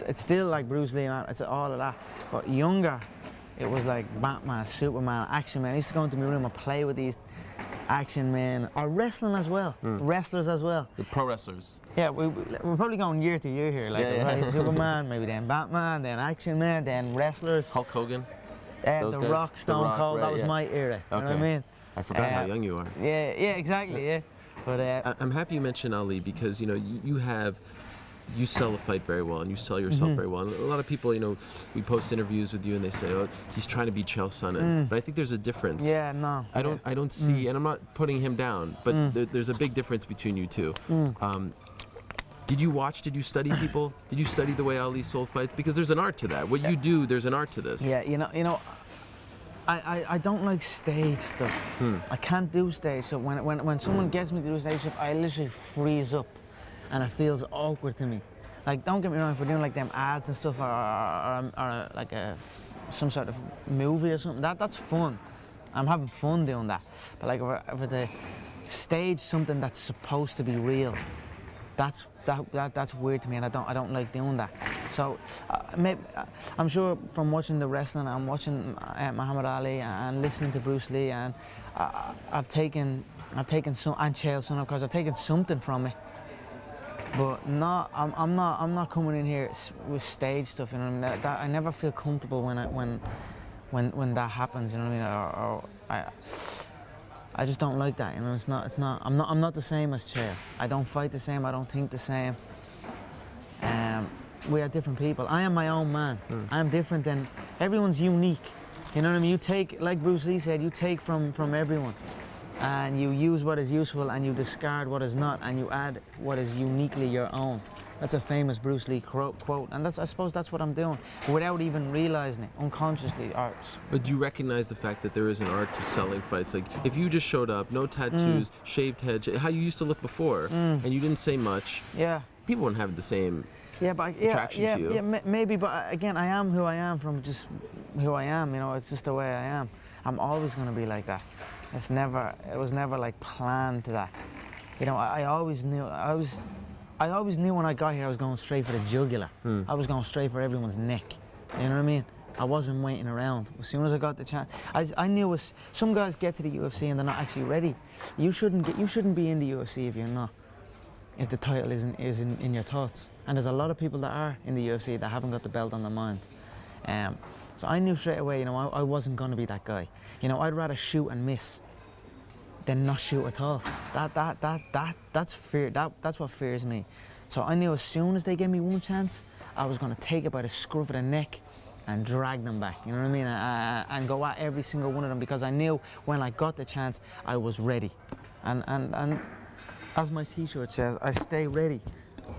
it's still like Bruce Lee. It's all of that. But younger, it was like Batman, Superman, Action Man. I used to go into my room and play with these Action Men, or wrestling as well. Wrestlers as well. The pro wrestlers. Yeah, we're probably going year to year here. Like right, Superman, maybe then Batman, then Action Man, then wrestlers. Hulk Hogan. The Rock, Stone Cold. Right, that was my era. Okay. You know what I mean? I forgot how young you are. Yeah, exactly. Yeah. But I'm happy you mentioned Ali because you sell a fight very well and you sell yourself very well. And a lot of people, we post interviews with you and they say, "Oh, he's trying to beat Chael Sonnen." But I think there's a difference. Yeah, no. I don't see, and I'm not putting him down, but there's a big difference between you two. Did you study people? Did you study the way Ali sold fights? Because there's an art to that. What you do, there's an art to this. Yeah, I don't like stage stuff. I can't do stage stuff. When someone gets me to do stage stuff, I literally freeze up, and it feels awkward to me. Like, don't get me wrong, if we're doing like them ads and stuff, or like some sort of movie or something, that's fun. I'm having fun doing that. But like if it's a stage something that's supposed to be real, that's weird to me, and I don't like doing that. So I'm sure from watching the wrestling and watching Muhammad Ali and listening to Bruce Lee, and I've taken some, and Chael Sonnen, of course, I've taken something from it. But I'm not coming in here with stage stuff. You know what I mean? That I never feel comfortable when that happens. You know what I mean? Or I just don't like that. You know, I'm not the same as Chael. I don't fight the same. I don't think the same. We are different people. I am my own man. I'm different than everyone's unique. You know what I mean? You take, like Bruce Lee said, you take from everyone, and you use what is useful and you discard what is not, and you add what is uniquely your own. That's a famous Bruce Lee quote, and I suppose that's what I'm doing, without even realizing it, unconsciously. But do you recognize the fact that there is an art to selling fights? Like, if you just showed up, no tattoos, shaved head, how you used to look before, and you didn't say much, people wouldn't have the same attraction to you. Yeah, maybe, but again, I am who I am from just who I am. You know, it's just the way I am. I'm always going to be like that. It was never like planned to that. You know, I always knew when I got here I was going straight for the jugular. I was going straight for everyone's neck. You know what I mean? I wasn't waiting around. As soon as I got the chance, I knew some guys get to the UFC and they're not actually ready. You shouldn't be in the UFC if you're not. if the title is in your thoughts. And there's a lot of people that are in the UFC that haven't got the belt on their mind. So I knew straight away, you know, I wasn't going to be that guy. You know, I'd rather shoot and miss than not shoot at all. That's fear. That's what fears me. So I knew as soon as they gave me one chance, I was going to take it by the scruff of the neck and drag them back. You know what I mean? And go at every single one of them, because I knew when I got the chance, I was ready. And as my T-shirt says, I stay ready.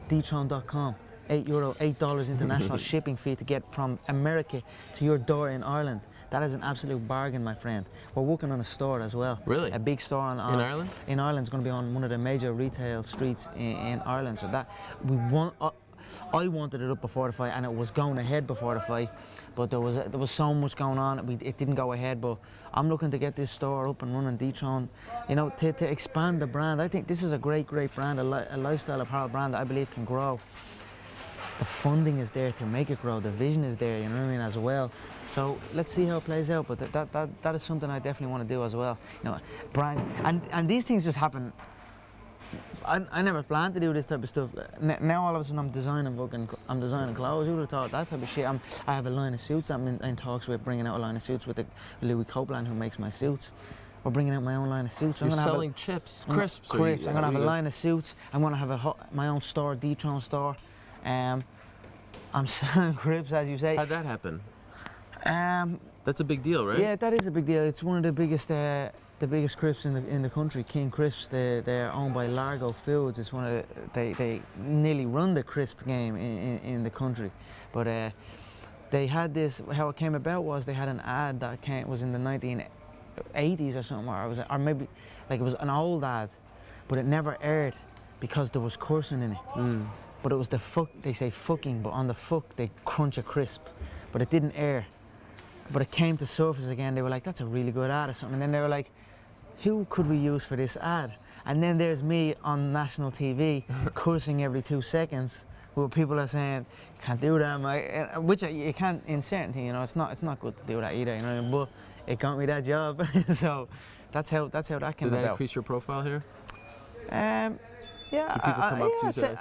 Detron.com. €8, $8 international shipping fee to get from America to your door in Ireland. That is an absolute bargain, my friend. We're working on a store as well. Really? A big store in Ireland? In Ireland. It's going to be on one of the major retail streets in Ireland. So that we want. I wanted it up before the fight, and it was going ahead before the fight, but there was so much going on. It didn't go ahead. But I'm looking to get this store up and running, Detron, you know, to expand the brand. I think this is a great brand, a lifestyle apparel brand that I believe can grow. The funding is there to make it grow. The vision is there, you know what I mean, as well. So let's see how it plays out. But that is something I definitely want to do as well. You know, brand and these things just happen. I never planned to do this type of stuff. Now all of a sudden I'm designing clothes. Who would have thought that type of shit? I have a line of suits. I'm in talks with bringing out a line of suits with Louis Copeland, who makes my suits. We're bringing out my own line of suits. You're selling chips, crisps. Crisps. I'm gonna have a line of suits. I'm gonna have my own store, Detron store. I'm selling crisps, as you say. How'd that happen? That's a big deal, right? Yeah, that is a big deal. It's one of the biggest crisps in the country. King Crisps. They're owned by Largo Foods. It's one of they nearly run the crisp game in the country. But they had this. How it came about was they had an ad that was in the 1980s or something, or maybe like it was an old ad, but it never aired because there was cursing in it. But it was the fuck, they say fucking, but on the fuck they crunch a crisp. But it didn't air. But it came to surface again. They were like, that's a really good ad or something. And then they were like, who could we use for this ad? And then there's me on national TV cursing every 2 seconds, where people are saying, you can't do that, mate. Which you can't in certain things, you know, it's not good to do that either, you know, but it got me that job. So that's how that came about. Did that increase your profile here? Yeah,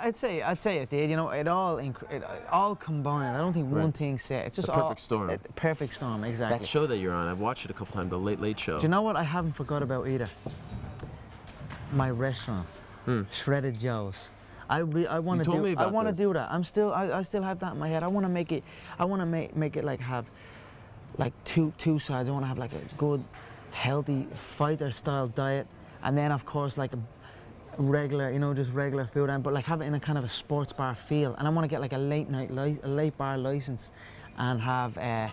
I'd say it did. You know, it all combined. I don't think one thing set. It's just a perfect storm. Perfect storm, exactly. That show that you're on, I've watched it a couple times. The Late Late Show. Do you know what I haven't forgot about either? My restaurant, Shredded Joe's. I want to do. I want to do that. I still have that in my head. I want to make it. I want to make it like have, like two sides. I want to have like a good, healthy fighter style diet, and then of course like a regular, you know, just regular food, but like have it in a kind of a sports bar feel. And I want to get like a late bar license, and have I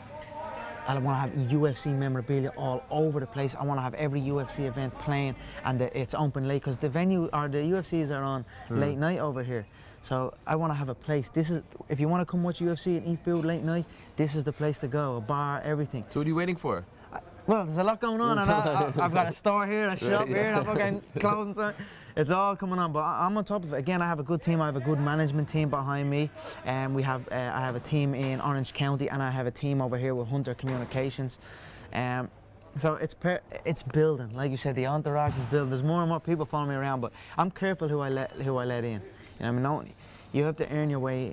want to have UFC memorabilia all over the place. I want to have every UFC event playing, and it's open late, because the UFCs are on late night over here. So I want to have a place. This is, if you want to come watch UFC and eat food late night, this is the place to go. A bar, everything. So what are you waiting for? Well, there's a lot going on. I've got a store here, a shop here, a fucking clothing store. It's all coming on, but I'm on top of it. Again, I have a good team. I have a good management team behind me, and I have a team in Orange County, and I have a team over here with Hunter Communications. So it's building. Like you said, the entourage is building. There's more and more people following me around, but I'm careful who I let in. You know what I mean? You have to earn your way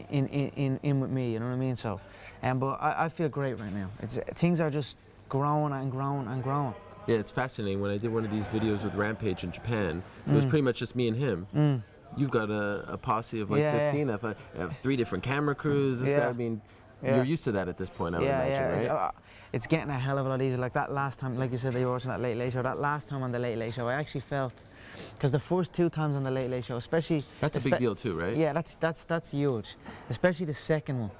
in with me. You know what I mean? So, but I feel great right now. Things are just growing and growing and growing. Yeah, it's fascinating. When I did one of these videos with Rampage in Japan, it was pretty much just me and him. You've got a posse of like 15. I have 3 different camera crews. This guy, I mean, you're used to that at this point, I would imagine, right? It's getting a hell of a lot easier. Like that last time, like you said, that you were watching that Late Late Show. That last time on the Late Late Show, I actually felt, because the first 2 times on the Late Late Show, especially, that's a big deal too, right? Yeah, that's huge. Especially the second one.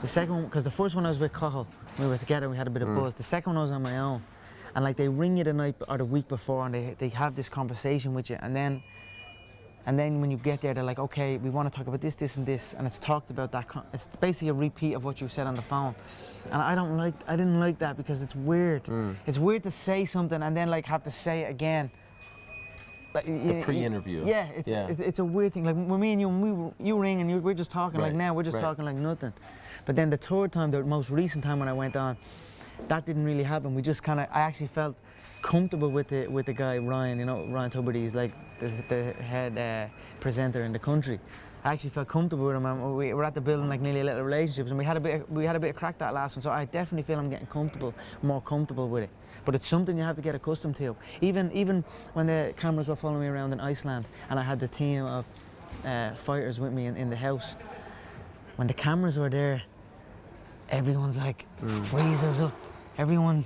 The second one, because the first one I was with Cahill, we were together, we had a bit of buzz. The second one I was on my own. And like they ring you the night or the week before, and they have this conversation with you, and then when you get there, they're like, okay, we want to talk about this, this, and this, and it's talked about that. It's basically a repeat of what you said on the phone, and I didn't like that, because it's weird. It's weird to say something and then like have to say it again. Like, the pre-interview. Yeah, it's a weird thing. Like when me and you ring and we're just talking like now, we're just talking like nothing. But then the third time, the most recent time when I went on, that didn't really happen. We just kind of, I actually felt comfortable with the guy Ryan, you know, Ryan Tuberty. He's like the head presenter in the country. I actually felt comfortable with him, and we were at the building like nearly a little relationships, and we had a bit of crack that last one. So I definitely feel I'm getting more comfortable with it. But it's something you have to get accustomed to. Even when the cameras were following me around in Iceland, and I had the team of fighters with me in the house, when the cameras were there, everyone's like freezes up. Everyone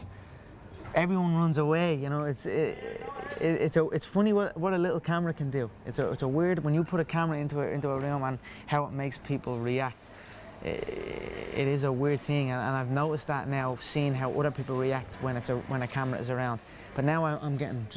runs away. You know, it's funny what a little camera can do. It's a weird, when you put a camera into a room and how it makes people react. It is a weird thing, and I've noticed that now, seeing how other people react when a camera is around. But now I'm getting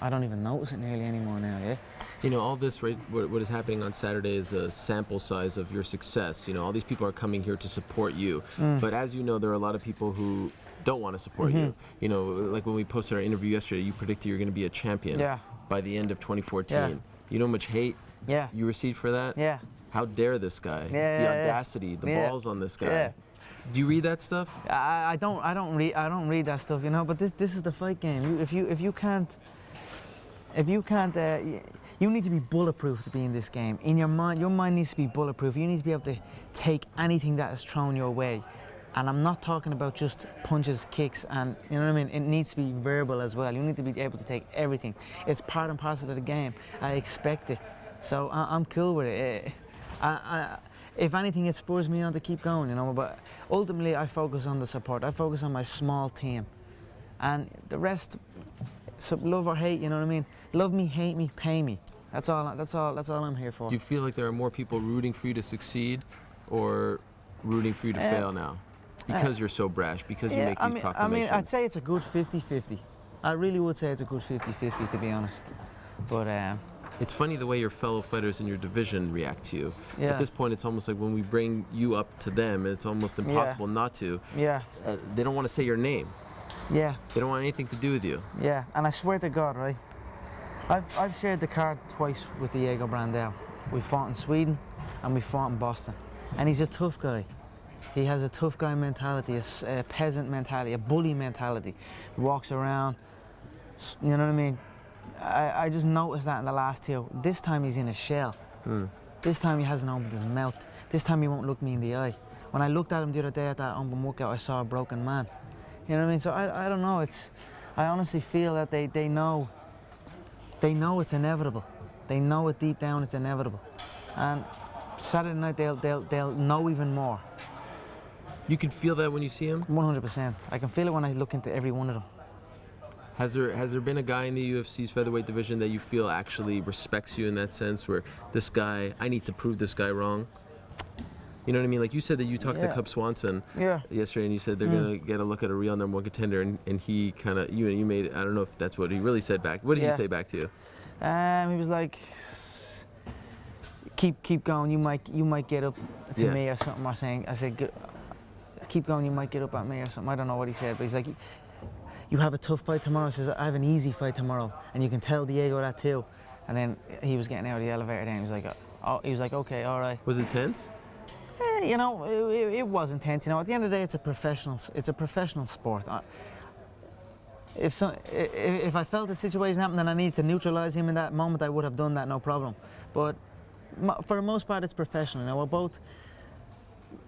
I don't even notice it nearly anymore now. Yeah. You know, all this, right, what is happening on Saturday is a sample size of your success. You know, all these people are coming here to support you. But as you know, there are a lot of people who don't want to support you. You know, like when we posted our interview yesterday, you predicted you're going to be a champion by the end of 2014. Yeah. You know how much hate you received for that? Yeah. How dare this guy? The audacity, the balls on this guy. Yeah. Do you read that stuff? I don't read that stuff, you know. But this is the fight game. If you can't, you need to be bulletproof to be in this game. In your mind needs to be bulletproof. You need to be able to take anything that is thrown your way. And I'm not talking about just punches, kicks, and you know what I mean? It needs to be verbal as well. You need to be able to take everything. It's part and parcel of the game. I expect it. So I'm cool with it. If anything, it spurs me on to keep going, you know, but ultimately I focus on the support. I focus on my small team. And the rest, love or hate, you know what I mean? Love me, hate me, pay me. That's all I'm here for. Do you feel like there are more people rooting for you to succeed or rooting for you to fail now? Because you're so brash, because you make these proclamations. I mean, I'd say it's a good 50-50. I really would say it's a good 50-50, to be honest. But it's funny the way your fellow fighters in your division react to you. At this point, it's almost like when we bring you up to them, it's almost impossible not to. Yeah. They don't want to say your name. Yeah. They don't want anything to do with you. Yeah, and I swear to God, right? I've shared the card twice with Diego برانداو. We fought in Sweden and we fought in Boston. And he's a tough guy. He has a tough guy mentality, a peasant mentality, a bully mentality. He walks around, you know what I mean? I just noticed that in the last two. This time he's in a shell. This time he hasn't opened his mouth. This time he won't look me in the eye. When I looked at him the other day at that open workout, I saw a broken man. You know what I mean? So I don't know. I honestly feel that they know it's inevitable. They know it deep down. It's inevitable. And Saturday night they'll know even more. You can feel that when you see him? 100%. I can feel it when I look into every one of them. Has there been a guy in the UFC's featherweight division that you feel actually respects you in that sense, where this guy, I need to prove this guy wrong? You know what I mean? Like you said that you talked to Cub Swanson yesterday, and you said they're gonna get a look at a real number one contender, and he kind of you made, I don't know if that's what he really said back. What did he say back to you? He was like, keep going. You might get up to me or something. I said, keep going. You might get up at me or something. I don't know what he said, but he's like, you have a tough fight tomorrow. He says, I have an easy fight tomorrow, and you can tell Diego that too. And then he was getting out of the elevator. Then he was like, okay, all right. Was it tense? You know, it was intense. You know, at the end of the day, it's a professional sport. If I felt the situation happened and I needed to neutralize him in that moment, I would have done that, no problem. But for the most part, it's professional. You know,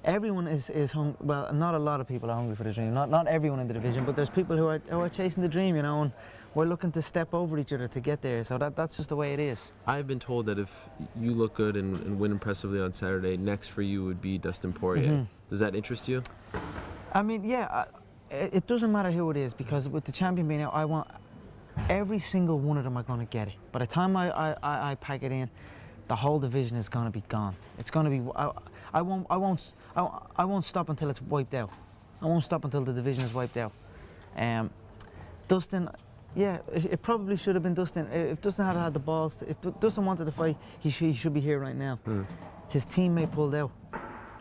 everyone is hungry. Well, not a lot of people are hungry for the dream. Not everyone in the division, but there's people who are chasing the dream. You know, and we're looking to step over each other to get there. So that's just the way it is. I've been told that if you look good and win impressively on Saturday, next for you would be Dustin Poirier. Does that interest you? I mean, yeah. It doesn't matter who it is, because with the champion being out, I want every single one of them are going to get it. By the time I pack it in, the whole division is going to be gone. It's going to be. I won't stop until it's wiped out. I won't stop until the division is wiped out. Dustin, yeah, it probably should have been Dustin. If Dustin had the balls, if Dustin wanted to fight, he should be here right now. His teammate pulled out,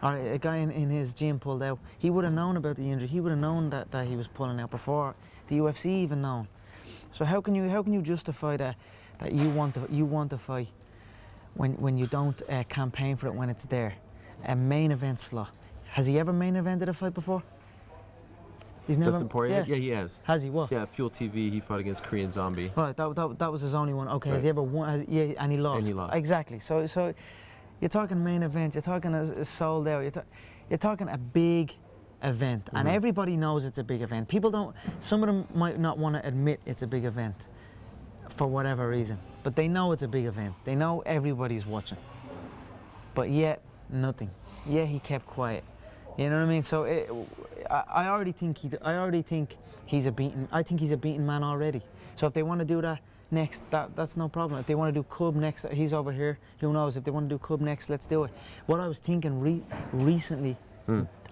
or a guy in his gym pulled out. He would have known about the injury. He would have known that he was pulling out before the UFC even known. So how can you justify that you want to fight when you don't campaign for it when it's there? A main event slot. Has he ever main evented a fight before? He's never. Dustin Poirier? Yeah, he has. Has he? What? Yeah, Fuel TV. He fought against Korean Zombie. Right. That was his only one. Okay. Right. Has he ever won? Yeah, and he lost. And he lost. Exactly. So you're talking main event. You're talking a sold out. You're talking a big event, and everybody knows it's a big event. People don't. Some of them might not want to admit it's a big event, for whatever reason. But they know it's a big event. They know everybody's watching. But yet nothing. Yeah, he kept quiet. You know what I mean? So I already think he's a beaten. I think he's a beaten man already. So if they want to do that next, that's no problem. If they want to do Cub next, he's over here. Who knows? If they want to do Cub next, let's do it. What I was thinking recently,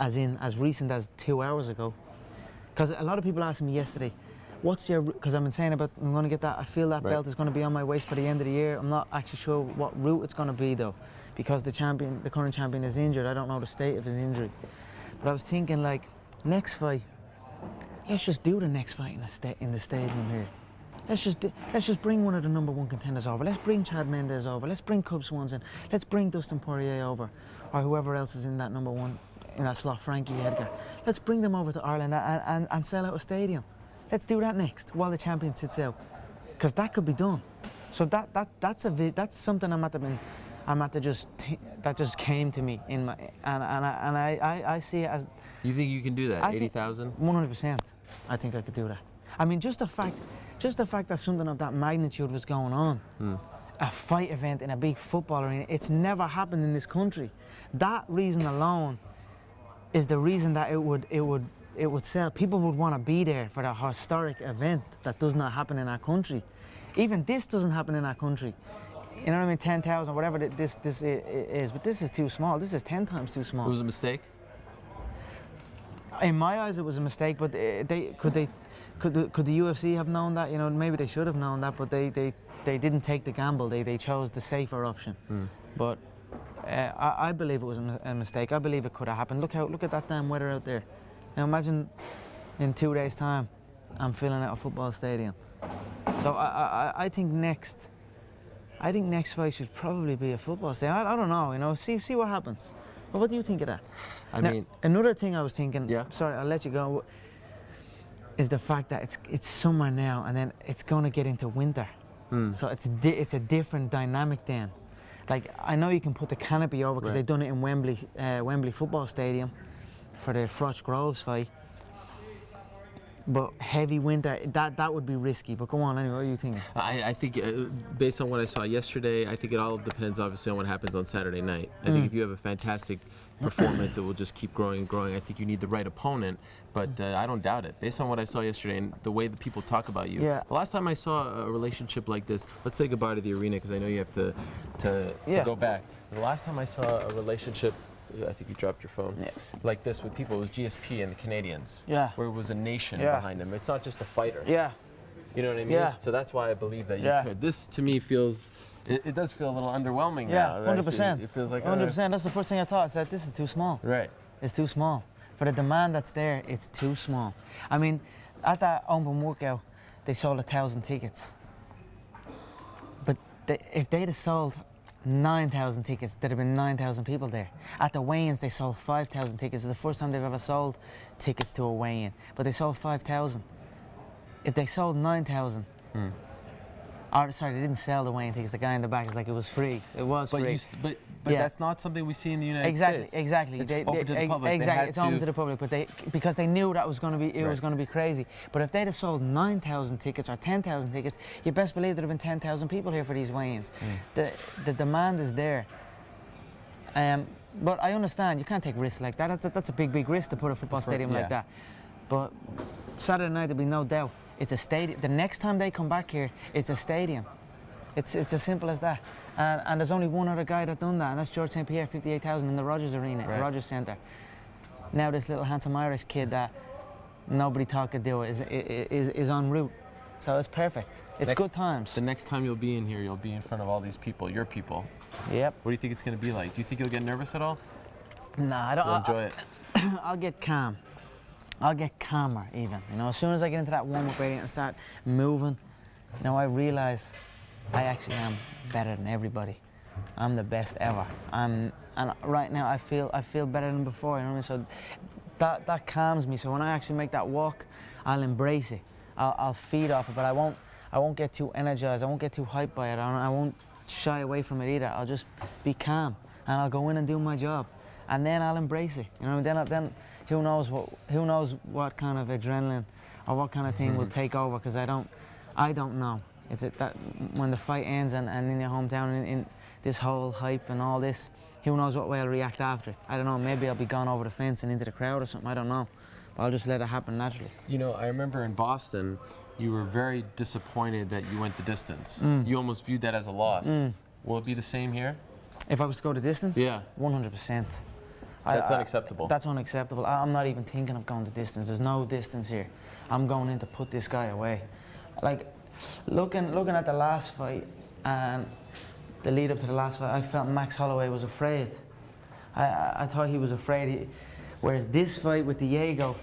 as recent as 2 hours ago, because a lot of people asked me yesterday, what's your? Because I've been saying about I'm going to get that. I feel that belt is going to be on my waist by the end of the year. I'm not actually sure what route it's going to be though, because the current champion is injured. I don't know the state of his injury. But I was thinking, like, next fight, let's just do the next fight in the stadium here. Let's just bring one of the #1 contenders over. Let's bring Chad Mendes over. Let's bring Cub Swanson. Let's bring Dustin Poirier over, or whoever else is in that #1 in that slot, Frankie Edgar. Let's bring them over to Ireland and sell out a stadium. Let's do that next while the champion sits out, because that could be done. So that's something that just came to me in my and I see it as. You think you can do that? 80,000? 100%. I think I could do that. I mean, just the fact that something of that magnitude was going on, a fight event in a big football arena, it's never happened in this country. That reason alone is the reason that it would sell. People would want to be there for that historic event that does not happen in our country. Even this doesn't happen in our country. You know what I mean? 10,000, whatever this is, but this is too small. This is 10 times too small. It was a mistake? In my eyes, it was a mistake. But could the UFC have known that? You know, maybe they should have known that, but they didn't take the gamble. They chose the safer option. But I believe it was a mistake. I believe it could have happened. Look at that damn weather out there. Now imagine in 2 days' time, I'm filling out a football stadium. So I think next fight should probably be a football stadium. I don't know, you know. See what happens. But what do you think of that? I mean, another thing I was thinking. Yeah. Sorry, I'll let you go. Is the fact that it's summer now, and then it's going to get into winter. So it's a different dynamic then. Like, I know you can put the canopy over because they've done it in Wembley Football Stadium for the Froch Groves fight. But heavy winter, that would be risky. But go on anyway, what are you thinking? I think, based on what I saw yesterday, I think it all depends obviously on what happens on Saturday night. I think if you have a fantastic performance, it will just keep growing and growing. I think you need the right opponent, but I don't doubt it. Based on what I saw yesterday and the way that people talk about you, the last time I saw a relationship like this, let's say goodbye to the arena because I know you have to go back. The last time I saw a relationship, I think you dropped your phone, like this with people, it was GSP and the Canadians, where it was a nation behind them. It's not just a fighter. You know what I mean? So that's why I believe that you could. This, to me, feels, it does feel a little underwhelming now. 100%. It feels like 100%. That's the first thing I thought. I said, this is too small. Right. It's too small. For the demand that's there, it's too small. I mean, at that open workout, they sold 1,000 tickets. But if they'd have sold 9,000 tickets, there'd have been 9,000 people there. At the weigh-ins, they sold 5,000 tickets. It's the first time they've ever sold tickets to a weigh-in. But they sold 5,000. If they sold 9,000, or sorry, they didn't sell the weigh-in tickets. The guy in the back is like, it was free. It was free. But that's not something we see in the United States. Exactly. It's open to the public. Exactly, it's open to the public, but because they knew that was going to be, it was going to be crazy. But if they'd have sold 9,000 tickets or 10,000 tickets, you best believe there'd have been 10,000 people here for these weigh-ins. The demand is there. But I understand you can't take risks like that. That's a big risk to put a football stadium like that. But Saturday night there'll be no doubt. It's a stadium. The next time they come back here, it's a stadium. It's as simple as that. And there's only one other guy that done that, and that's George St. Pierre, 58,000 in the Rogers Arena, Rogers Centre. Now this little handsome Irish kid that nobody thought could do it is en route. So it's perfect. It's good times. The next time you'll be in here, you'll be in front of all these people, your people. Yep. What do you think it's going to be like? Do you think you'll get nervous at all? Nah, I don't. You'll enjoy it. I'll get calm. I'll get calmer even. You know, as soon as I get into that warm-up area and start moving, you know, I realise I actually am better than everybody. I'm the best ever. And right now I feel better than before. You know what I mean? So that calms me. So when I actually make that walk, I'll embrace it. I'll feed off it, but I won't get too energized. I won't get too hyped by it. I won't shy away from it either. I'll just be calm, and I'll go in and do my job, and then I'll embrace it. You know, then who knows what kind of adrenaline or what kind of thing will take over, because I don't know. It's that when the fight ends and in your hometown, in this whole hype and all this, who knows what way I'll react after. I don't know, maybe I'll be gone over the fence and into the crowd or something, I don't know. But I'll just let it happen naturally. You know, I remember in Boston, you were very disappointed that you went the distance. You almost viewed that as a loss. Will it be the same here? If I was to go the distance? Yeah. 100%. That's unacceptable. That's unacceptable. I'm not even thinking of going the distance. There's no distance here. I'm going in to put this guy away. Like, looking at the last fight and the lead up to the last fight, I felt Max Holloway was afraid. I thought he was afraid. Whereas this fight with Diego,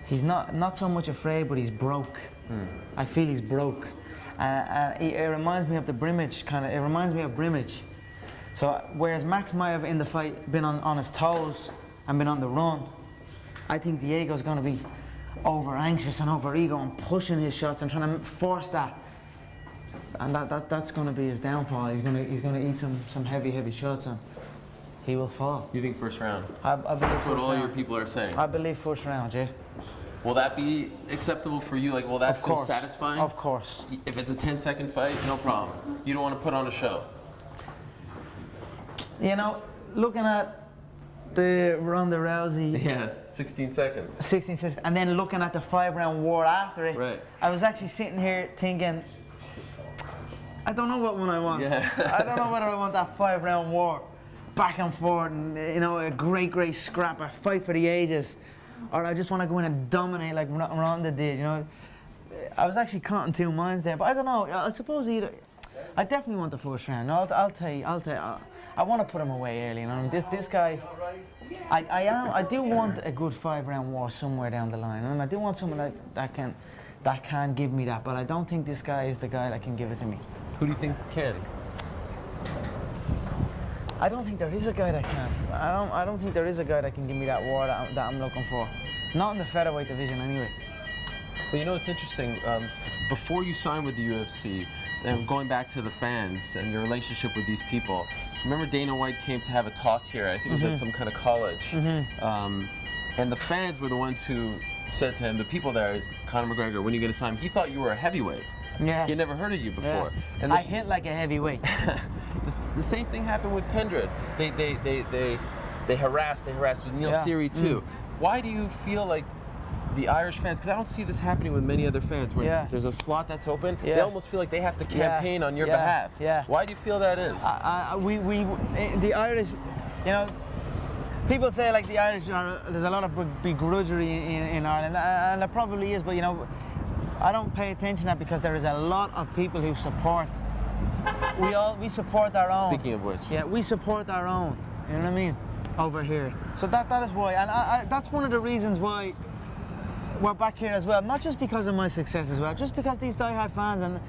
he's not so much afraid, but he's broke. I feel he's broke. And it reminds me of the Brimage it reminds me of Brimage. So whereas Max might have in the fight been on his toes and been on the run, I think Diego's going to be over anxious and over ego and pushing his shots and trying to force that. And that's going to be his downfall. He's going to eat some heavy shots and he will fall. You think first round? I believe that's what all round. your people are saying. I believe first round, yeah. Will that be acceptable for you? Like, will that feel satisfying? Of course. If it's a 10-second fight, no problem. You don't want to put on a show. You know, looking at the Ronda Rousey. Yeah, 16 seconds. 16 seconds, and then looking at the 5-round war after it. Right. I was actually sitting here thinking, I don't know what one I want. Yeah. I don't know whether I want that 5-round war, back and forth, and you know, a great scrap, a fight for the ages, or I just want to go in and dominate like Ronda did. You know, I was actually caught in two minds there, but I don't know. I suppose either. I definitely want the first round. No, I'll tell you. I want to put him away early. You know, this guy. I do want a good 5-round war somewhere down the line, and I do want someone that can give me that. But I don't think this guy is the guy that can give it to me. Who do you think can? I don't think there is a guy that can. I don't think there is a guy that can give me that war that I'm looking for. Not in the featherweight division, anyway. But you know, it's interesting. Before you signed with the UFC, and going back to the fans and your relationship with these people, remember Dana White came to have a talk here. I think it was at some kind of college, and the fans were the ones who said to him, the people there, Conor McGregor, when are you going to sign him? He thought you were a heavyweight. Yeah. He had never heard of you before. Yeah. And I hit like a heavyweight. The same thing happened with Pendred. They harassed with Neil Seery too. Why do you feel like the Irish fans, because I don't see this happening with many other fans, where there's a slot that's open, they almost feel like they have to campaign on your behalf. Yeah. Why do you feel that is? The Irish, you know, people say like the Irish there's a lot of begrudgery in Ireland, and there probably is, but you know, I don't pay attention to that because there is a lot of people who support. We support our own. Speaking of which. Yeah, we support our own. You know what I mean? Over here. So that is why, and that's one of the reasons why we're back here as well. Not just because of my success as well, just because these diehard fans and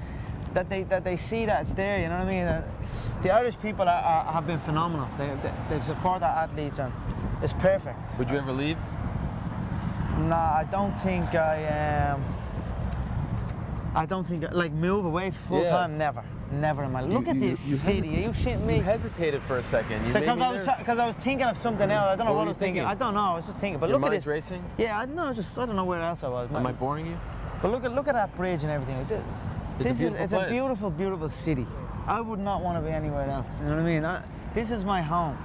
that they see that it's there. You know what I mean? The Irish people have been phenomenal. They support our athletes, and it's perfect. Would you ever leave? Nah, I don't think like move away full time. Never in my life. Look at this city. Are you shitting me? You hesitated for a second. Because I was thinking of something else. I don't know what I was thinking. I don't know. I was just thinking. But Your look at mind's this. racing? Yeah, I don't know where else I was. Am I boring you? But look at that bridge and everything. It's a beautiful city. I would not want to be anywhere else. You know what I mean? This is my home.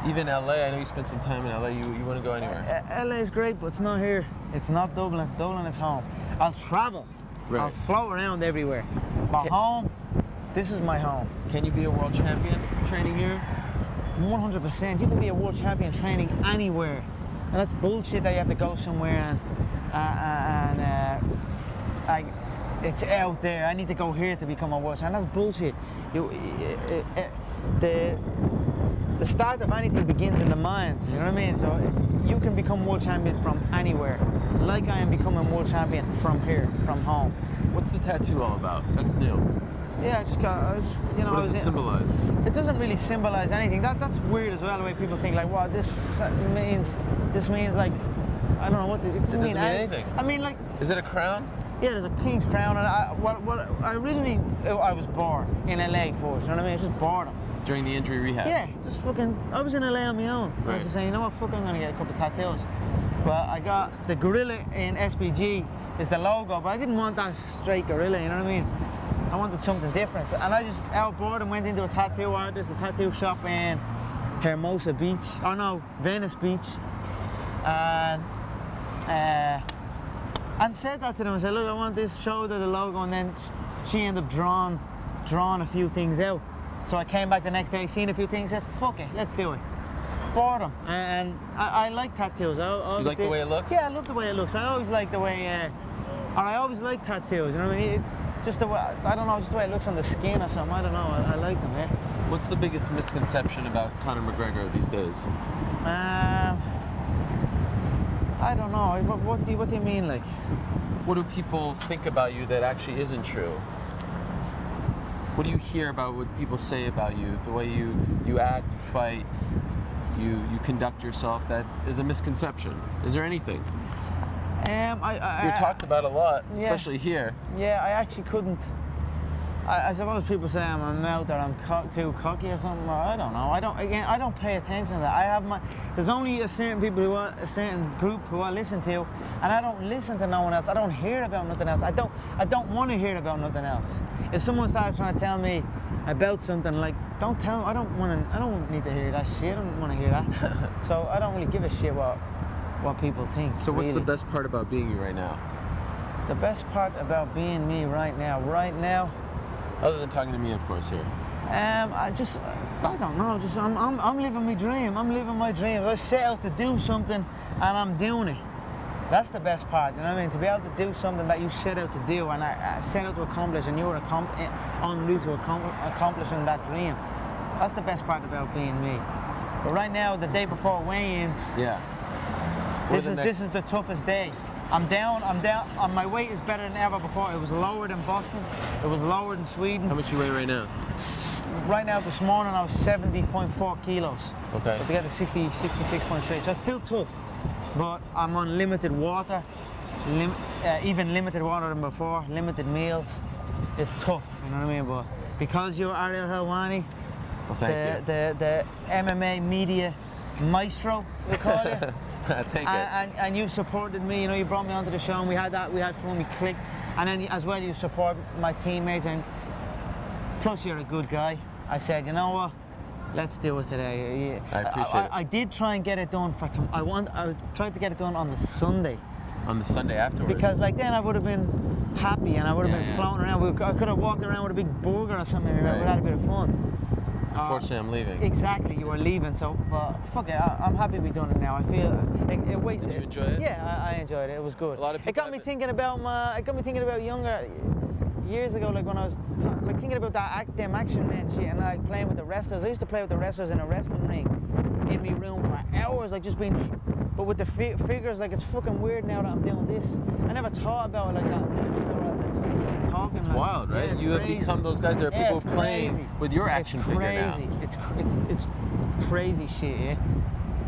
Even LA, I know you spent some time in LA. You wouldn't go anywhere. LA is great, but it's not here. It's not Dublin. Dublin is home. I'll travel. Right. I'll float around everywhere. But home, this is my home. Can you be a world champion training here? 100%. You can be a world champion training anywhere. And that's bullshit that you have to go somewhere and it's out there. I need to go here to become a world champion. That's bullshit. The start of anything begins in the mind. You know what I mean? So you can become world champion from anywhere. Like I am becoming world champion from here, from home. What's the tattoo all about? That's new. Yeah, I just got, I was, you know, What does it symbolize? It doesn't really symbolize anything. That's weird as well, the way people think like, well, this means like, I don't know what, it doesn't mean anything. I mean, like. Is it a crown? Yeah, there's a king's crown, and I was bored in LA first, you know what I mean? It's just boredom. During the injury rehab? Yeah, just fucking, I was in LA on my own. Right. I was just saying, you know what, fuck, I'm gonna get a couple of tattoos. But I got the gorilla in SPG is the logo, but I didn't want that straight gorilla, you know what I mean? I wanted something different. And I just, out bored, and went into a tattoo artist, a tattoo shop in Hermosa Beach, Venice Beach. And said that to them. I said, look, I want this, showed her the logo, and then she ended up drawing a few things out. So I came back the next day, seen a few things, said, fuck it, let's do it. Boredom. And I like tattoos. You like the way it looks? Yeah, I love the way it looks. I always like the way, I always like tattoos, you know what I mean? Just the way, I don't know, just the way it looks on the skin or something, I don't know, I like them, yeah. What's the biggest misconception about Conor McGregor these days? I don't know. What do you mean, like? What do people think about you that actually isn't true? What do you hear about what people say about you? The way you act, you fight, you conduct yourself, that is a misconception. Is there anything? You're talked about a lot, especially here. Yeah, I actually couldn't. I suppose people say I'm a mouth or I'm too cocky or something. Or I don't know. I don't pay attention to that. There's only a certain group who I listen to, and I don't listen to no one else. I don't hear about nothing else. I don't want to hear about nothing else. If someone starts trying to tell me about something, like, don't tell. I don't need to hear that shit. I don't want to hear that. So I don't really give a shit what people think. So what's really. the best part about being you right now? The best part about being me right now. Other than talking to me, of course, here. I don't know. I'm living my dream. I'm living my dreams. I set out to do something, and I'm doing it. That's the best part. You know what I mean? To be able to do something that you set out to do, and I set out to accomplish, and you were en route to accomplishing that dream. That's the best part about being me. But right now, the day before weigh-ins, yeah. This is the toughest day. I'm down, my weight is better than ever before. It was lower than Boston, it was lower than Sweden. How much you weigh right now? Right now, this morning, I was 70.4 kilos. Okay. But to get to 66.3, so it's still tough. But I'm on limited water, even limited water than before, limited meals. It's tough, you know what I mean? But because you're Ariel Helwani, the MMA media maestro, we call you. And you supported me, you know, you brought me onto the show, and we had fun, we clicked, and then as well you support my teammates, and plus you're a good guy. I said, you know what, let's do it today. I appreciate it. I did try and get it done I tried to get it done on the Sunday. On the Sunday afterwards? Because like then I would have been happy, and I would have been floating around. I could have walked around with a big burger or something, we had a bit of fun. Unfortunately, I'm leaving. Exactly, you are leaving, so fuck it. I'm happy we've done it now. I feel it wasted. Did you enjoy it? Yeah, I enjoyed it. It was good. A lot of people it got me thinking about younger years ago, like when I was thinking about them action men shit, and like playing with the wrestlers. I used to play with the wrestlers in a wrestling ring in my room for hours, like just being. But with the figures, like it's fucking weird now that I'm doing this. I never thought about it like that. It's wild, right? Yeah, you have become those guys. There are people playing with your action figure now. It's crazy shit, yeah.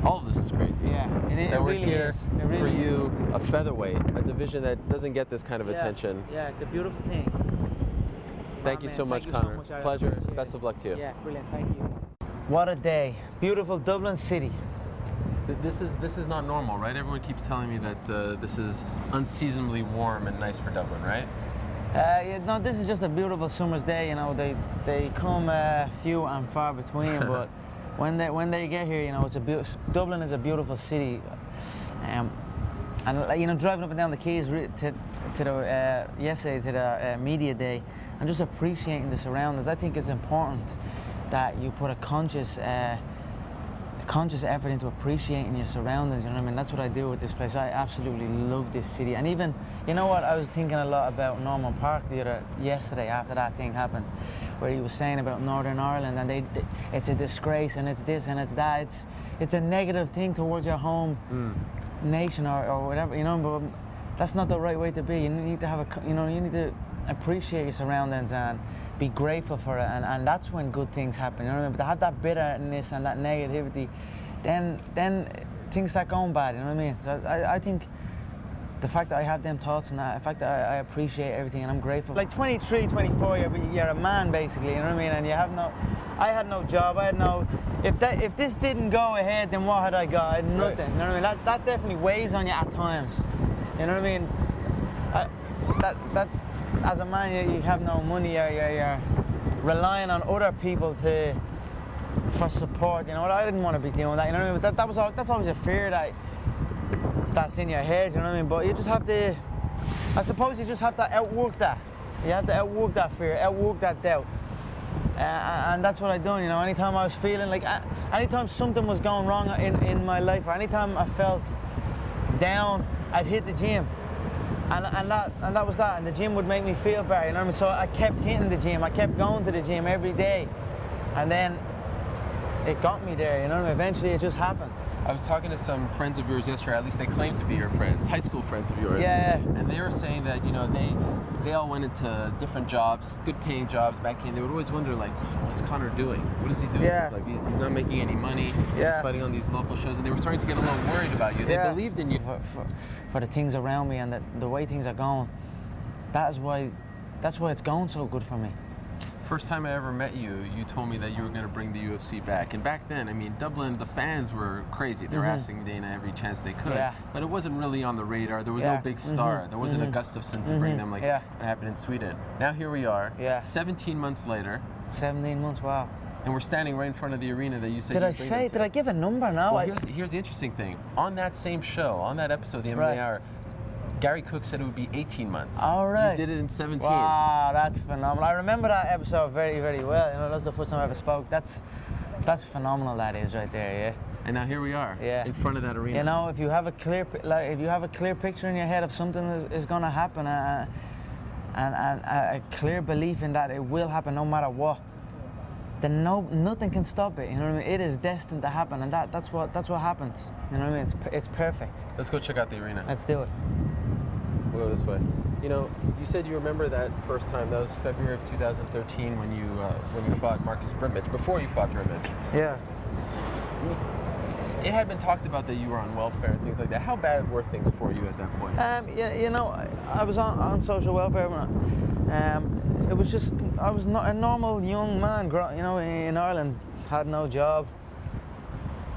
All of this is crazy. Yeah, it we're really here is. It really for you, is. a featherweight, a division that doesn't get this kind of attention. Yeah, it's a beautiful thing. Thank you so much, Conor. Pleasure. Best of luck to you. Yeah, brilliant. Thank you. What a day. Beautiful Dublin city. This is not normal, right? Everyone keeps telling me that this is unseasonably warm and nice for Dublin, right? No, this is just a beautiful summer's day. You know, they come few and far between, but when they get here, you know, Dublin is a beautiful city, and you know, driving up and down the quays yesterday to the media day, and just appreciating the surroundings. I think it's important that you put a conscious effort into appreciating your surroundings, you know what I mean? That's what I do with this place. I absolutely love this city. And even, you know what, I was thinking a lot about Norman Park yesterday after that thing happened, where he was saying about Northern Ireland, and it's a disgrace, and it's this and it's that. It's a negative thing towards your home nation or whatever, you know, but that's not the right way to be. You need to have you need to appreciate your surroundings and be grateful for it, and that's when good things happen. You know what I mean? But to have that bitterness and that negativity, then things start going bad. You know what I mean? So I think the fact that I have them thoughts and that, the fact that I appreciate everything and I'm grateful. Like 23, 24, you're a man basically. You know what I mean? And you have no. I had no job. I had no. If this didn't go ahead, then what had I got? I had nothing. Right. You know what I mean? That definitely weighs on you at times. You know what I mean? That as a man, you have no money. You're relying on other people for support. You know what? I didn't want to be doing that. You know what I mean? But that's always a fear that's in your head. You know what I mean? But you just have to. I suppose you just have to outwork that. You have to outwork that fear, outwork that doubt. And that's what I done, you know. Anytime I was feeling like, anytime something was going wrong in my life, or anytime I felt down, I'd hit the gym, and that was that. And the gym would make me feel better, you know what I mean. So I kept hitting the gym, I kept going to the gym every day, and then it got me there, you know what I mean. Eventually, it just happened. I was talking to some friends of yours yesterday, at least they claim to be your friends, high school friends of yours. Yeah. And they were saying that, you know, they all went into different jobs, good paying jobs back in. They would always wonder, like, what's Connor doing? What is he doing? Yeah. He's not making any money. Yeah. He's fighting on these local shows. And they were starting to get a little worried about you. They believed in you. For the things around me and the way things are going, that's why it's going so good for me. First time I ever met you, you told me that you were going to bring the UFC back. And back then, I mean, Dublin, the fans were crazy. They were asking Dana every chance they could. Yeah. But it wasn't really on the radar. There was no big star. There wasn't a Gustafsson to bring them like what happened in Sweden. Now here we are, 17 months later. 17 months, wow. And we're standing right in front of the arena that you said Did I give a number now? Well, here's the interesting thing. On that same show, on that episode, the MMA Hour, Gary Cook said it would be 18 months. All right. You did it in 17. Wow, that's phenomenal. I remember that episode very, very well. You know, that was the first time I ever spoke. That's phenomenal. That is right there, yeah. And now here we are, in front of that arena. You know, if you have a clear picture in your head of something is going to happen, and a clear belief in that it will happen no matter what, then nothing can stop it. You know what I mean? It is destined to happen, and that's what happens. You know what I mean? It's perfect. Let's go check out the arena. Let's do it. We'll go this way. You know, you said you remember that first time. That was February of 2013 when you fought Marcus Brimage. Before you fought Brimage. Yeah. It had been talked about that you were on welfare and things like that. How bad were things for you at that point? Yeah, you know, I was on social welfare when it was just, I was not a normal young man, you know, in Ireland, had no job,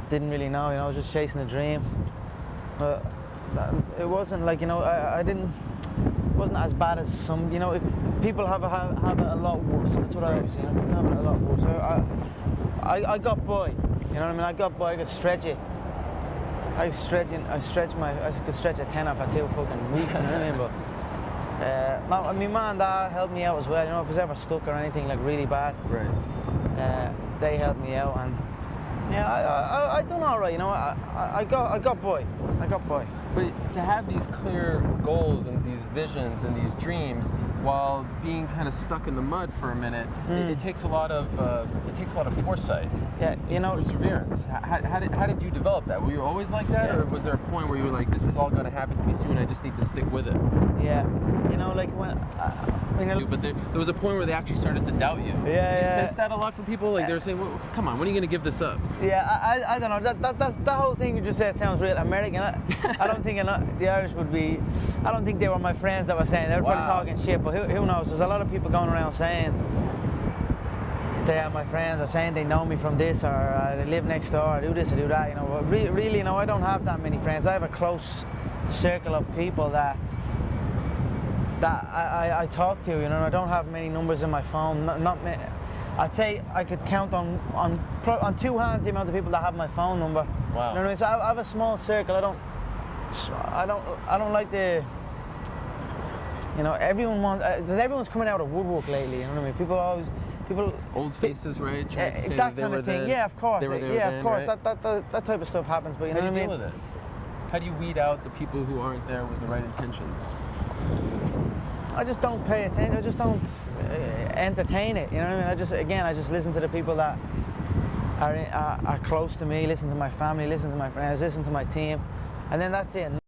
didn't really know, you know, I was just chasing a dream. But it wasn't like, you know, it wasn't as bad as some, you know, people have it a lot worse. That's what I was saying. People have it a lot worse. I got by, you know what I mean? I got by, I could stretch it. I could stretch a 10 for 2 fucking weeks, you know what I mean? But my mum and dad helped me out as well. You know, if I was ever stuck or anything like really bad, they helped me out, and yeah, I done all right. You know, I got by. But to have these clear goals and these visions and these dreams while being kind of stuck in the mud for a minute, it takes a lot of foresight. Yeah, you know, perseverance. How did you develop that? Were you always like that, or was there a point where you were like, this is all going to happen to me soon, I just need to stick with it? Yeah, you know, like when. But there was a point where they actually started to doubt you. Yeah, yeah. You sense that a lot from people? Like they were saying, well, come on, when are you going to give this up? Yeah, I don't know. That whole thing you just said sounds real American. I don't think the Irish would be. I don't think they were my friends that were saying. They were probably talking shit. But who knows? There's a lot of people going around saying they are my friends, or saying they know me from this, or they live next door, or do this or do that. You know, but really, you know, I don't have that many friends. I have a close circle of people that I talk to. You know, I don't have many numbers in my phone. Not many. I'd say I could count on 2 hands the amount of people that have my phone number. Wow. You know what I mean? So I have a small circle. I don't like the. You know, everyone's coming out of woodwork lately. You know what I mean? People. Old faces, right? That kind of thing. Yeah, of course. Yeah, of course. Right? That type of stuff happens. But you know what I mean? How do you deal with it? How do you weed out the people who aren't there with the right intentions? I just don't pay attention. I just don't entertain it. You know what I mean? I just listen to the people that are close to me. Listen to my family. Listen to my friends. Listen to my team, and then that's it.